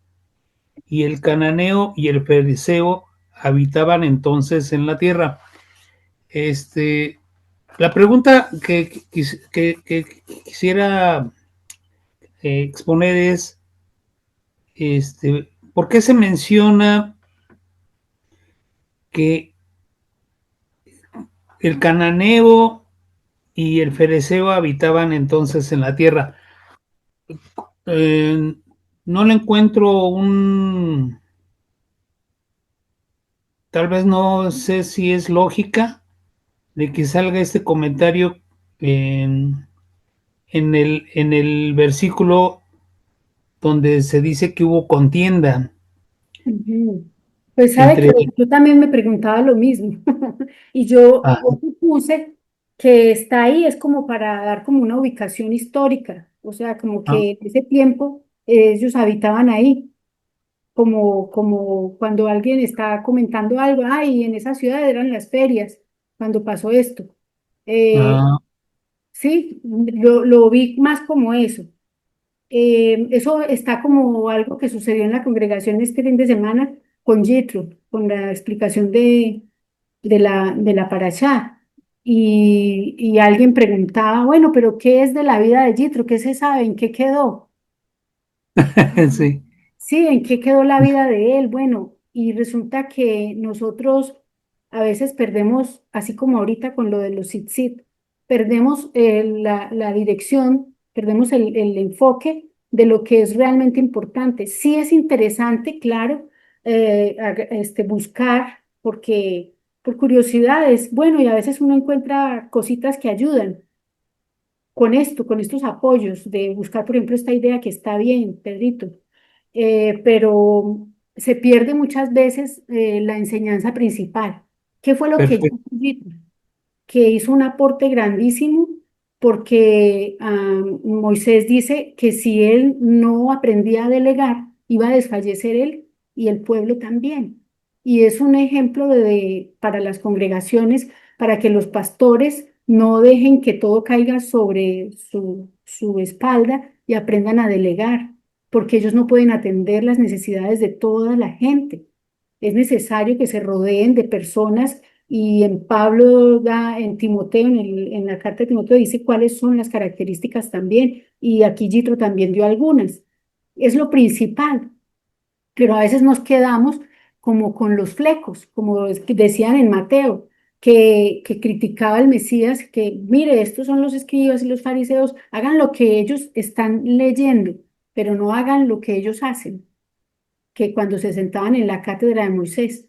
[SPEAKER 3] y el cananeo y el fereceo habitaban entonces en la tierra. La pregunta que quisiera exponer es, ¿por qué se menciona que el cananeo y el fereceo habitaban entonces en la tierra? Eh, no le encuentro tal vez no sé si es lógica de que salga este comentario en, en el versículo donde se dice que hubo contienda
[SPEAKER 1] ujú. Pues sabe que
[SPEAKER 3] entre...
[SPEAKER 1] yo también me preguntaba lo mismo y yo
[SPEAKER 3] Ah,
[SPEAKER 1] puse que está ahí es como para dar como una ubicación histórica, o sea, como
[SPEAKER 3] ah,
[SPEAKER 1] que en ese tiempo ellos habitaban ahí, como cuando alguien está comentando algo, ay, en esa ciudad eran las ferias cuando pasó esto. Eh,
[SPEAKER 3] ah,
[SPEAKER 1] sí, lo vi más como eso. Eso está como algo que sucedió en la congregación este fin de semana con Jethro, con la explicación de la parashá. Y alguien preguntaba, bueno, pero ¿qué es de la vida de Jethro? ¿Qué se sabe? ¿En qué quedó?
[SPEAKER 3] sí,
[SPEAKER 1] Sí, ¿en qué quedó la vida de él? Bueno, y resulta que nosotros a veces perdemos, así como ahorita con lo de los tzitzit, perdemos la dirección, perdemos el enfoque de lo que es realmente importante. Sí es interesante, claro, buscar, porque por curiosidades, bueno, y a veces uno encuentra cositas que ayudan con esto, con estos apoyos, de buscar, por ejemplo, esta idea que está bien, Pedrito, pero se pierde muchas veces la enseñanza principal. ¿Qué fue lo que hizo
[SPEAKER 3] perfecto.
[SPEAKER 1] Pedrito? Que hizo un aporte grandísimo porque Moisés dice que si él no aprendía a delegar, iba a desfallecer él y el pueblo también. Y es un ejemplo para las congregaciones, para que los pastores no dejen que todo caiga sobre su espalda y aprendan a delegar, porque ellos no pueden atender las necesidades de toda la gente. Es necesario que se rodeen de personas y en Pablo da, en Timoteo, en la carta de Timoteo, dice cuáles son las características también, y aquí Yitro también dio algunas. Es lo principal, pero a veces nos quedamos como con los flecos, como que decían en Mateo, que criticaba al Mesías, que mire, estos son los escribas y los fariseos, hagan lo que ellos están leyendo, pero no hagan lo que ellos hacen que cuando se sentaban en la cátedra de Moisés.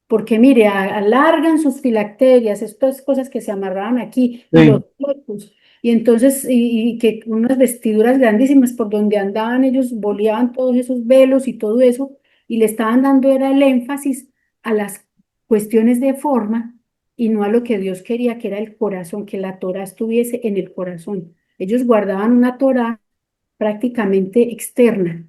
[SPEAKER 1] Porque mire, alargan sus filacterias, estas cosas que se amarraban aquí, y los
[SPEAKER 3] Sí,
[SPEAKER 1] cuerpos, y entonces, y que unas vestiduras grandísimas por donde andaban ellos, boleaban todos esos velos y todo eso, y le estaban dando era el énfasis a las cuestiones de forma, y no a lo que Dios quería, que era el corazón, que la Torá estuviese en el corazón. Ellos guardaban una Torá prácticamente externa.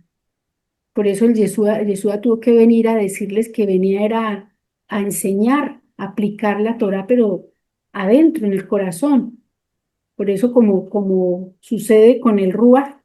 [SPEAKER 1] Por eso Yeshua tuvo que venir a decirles que venía era a enseñar, a aplicar la Torá, pero adentro, en el corazón. Por eso como sucede con el Ruach,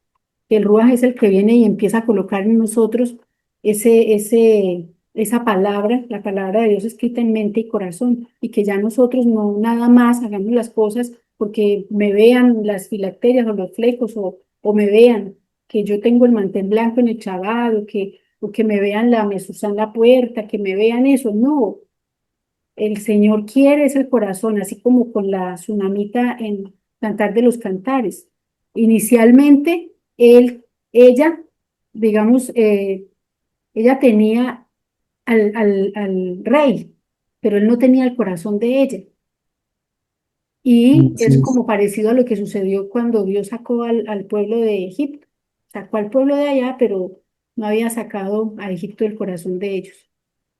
[SPEAKER 1] que el Ruach es el que viene y empieza a colocar en nosotros esa palabra, la palabra de Dios escrita en mente y corazón, y que ya nosotros no nada más hagamos las cosas porque me vean las filacterias o los flecos o me vean que yo tengo el mantel blanco en el chabad o que me vean la mezuzá en la puerta, que me vean eso. No, el Señor quiere es el corazón, así como con la tsunamita en Cantar de los Cantares. Inicialmente, ella, digamos, ella tenía al rey, pero él no tenía el corazón de ella. Y
[SPEAKER 3] Así
[SPEAKER 1] es
[SPEAKER 3] es.
[SPEAKER 1] como parecido a lo que sucedió cuando Dios sacó al pueblo de Egipto. Sacó al pueblo de allá, pero no había sacado a Egipto del corazón de ellos.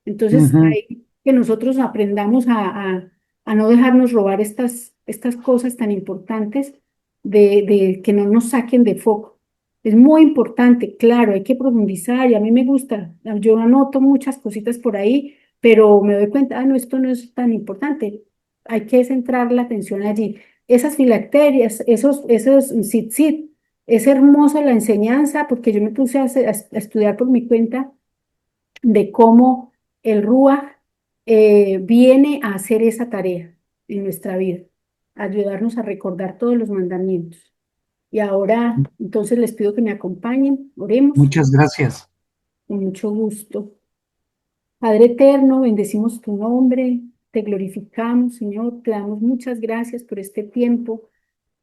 [SPEAKER 1] Entonces,
[SPEAKER 3] Ujú.
[SPEAKER 1] hay que nosotros aprendamos a no dejarnos robar estas cosas tan importantes de que no nos saquen de foco. Es muy importante, claro, hay que profundizar y a mí me gusta. Yo anoto muchas cositas por ahí, pero me doy cuenta, no, esto no es tan importante. Hay que centrar la atención allí. Esas filacterias, esos tzitzit, es hermosa la enseñanza porque yo me puse a estudiar por mi cuenta de cómo el Ruach viene a hacer esa tarea en nuestra vida, ayudarnos a recordar todos los mandamientos. Y ahora, entonces les pido que me acompañen, oremos
[SPEAKER 3] Muchas gracias.
[SPEAKER 1] con mucho gusto. Padre eterno, bendecimos tu nombre, te glorificamos, Señor, te damos muchas gracias por este tiempo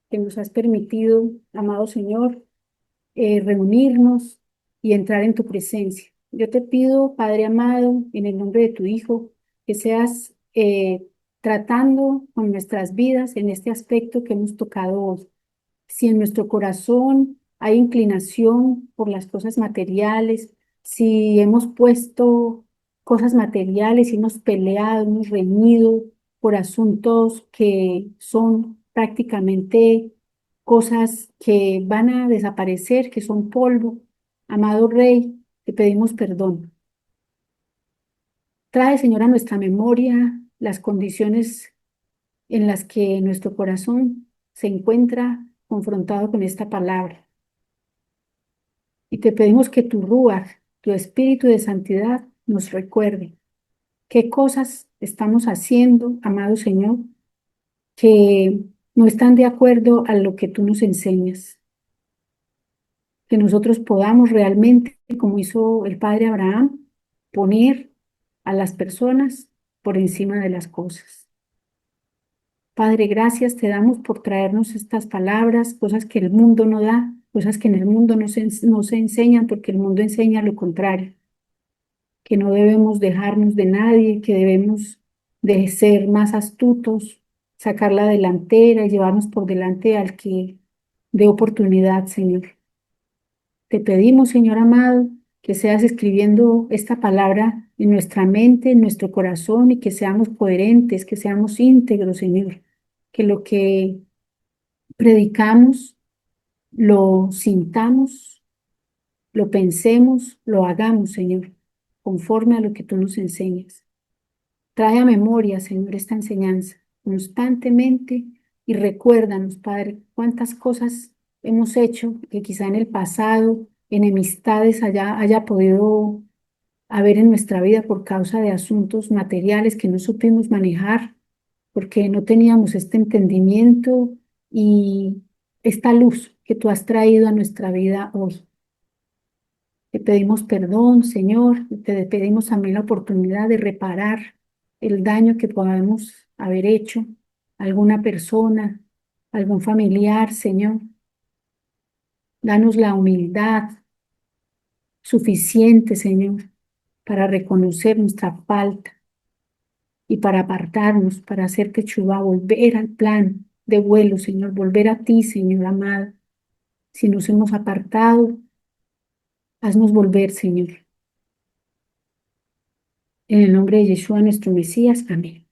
[SPEAKER 1] que nos has permitido, amado Señor, reunirnos y entrar en tu presencia. Yo te pido, Padre amado, en el nombre de tu Hijo, que seas tratando con nuestras vidas en este aspecto que hemos tocado hoy. Si en nuestro corazón hay inclinación por las cosas materiales, si hemos puesto cosas materiales y hemos peleado, hemos reñido por asuntos que son prácticamente cosas que van a desaparecer, que son polvo, amado Rey, te pedimos perdón. Trae, Señor, a nuestra memoria las condiciones en las que nuestro corazón se encuentra confrontado con esta palabra. Y te pedimos que tu Ruach, tu espíritu de santidad, nos recuerde qué cosas estamos haciendo, amado Señor, que no están de acuerdo a lo que tú nos enseñas. Que nosotros podamos realmente, como hizo el padre Abraham, poner a las personas por encima de las cosas. Padre, gracias te damos por traernos estas palabras, cosas que el mundo no da, cosas que en el mundo no se enseñan, porque el mundo enseña lo contrario, que no debemos dejarnos de nadie, que debemos de ser más astutos, sacar la delantera y llevarnos por delante al que dé oportunidad, Señor. Te pedimos, Señor amado, que seas escribiendo esta palabra en nuestra mente, en nuestro corazón y que seamos coherentes, que seamos íntegros, Señor. Que lo que predicamos lo sintamos, lo pensemos, lo hagamos, Señor, conforme a lo que tú nos enseñas. Trae a memoria, Señor, esta enseñanza constantemente y recuérdanos, Padre, cuántas cosas hemos hecho que quizá en el pasado, enemistades haya podido haber en nuestra vida por causa de asuntos materiales que no supimos manejar, porque no teníamos este entendimiento y esta luz que tú has traído a nuestra vida hoy. Te pedimos perdón, Señor, y te pedimos también la oportunidad de reparar el daño que podamos haber hecho a alguna persona, algún familiar, Señor. Danos la humildad suficiente, Señor, para reconocer nuestra falta y para apartarnos, para hacer techuvá, volver al plan de vuelo, Señor, volver a ti, Señor amado. Si nos hemos apartado, haznos volver, Señor. En el nombre de Yeshua, nuestro Mesías. Amén.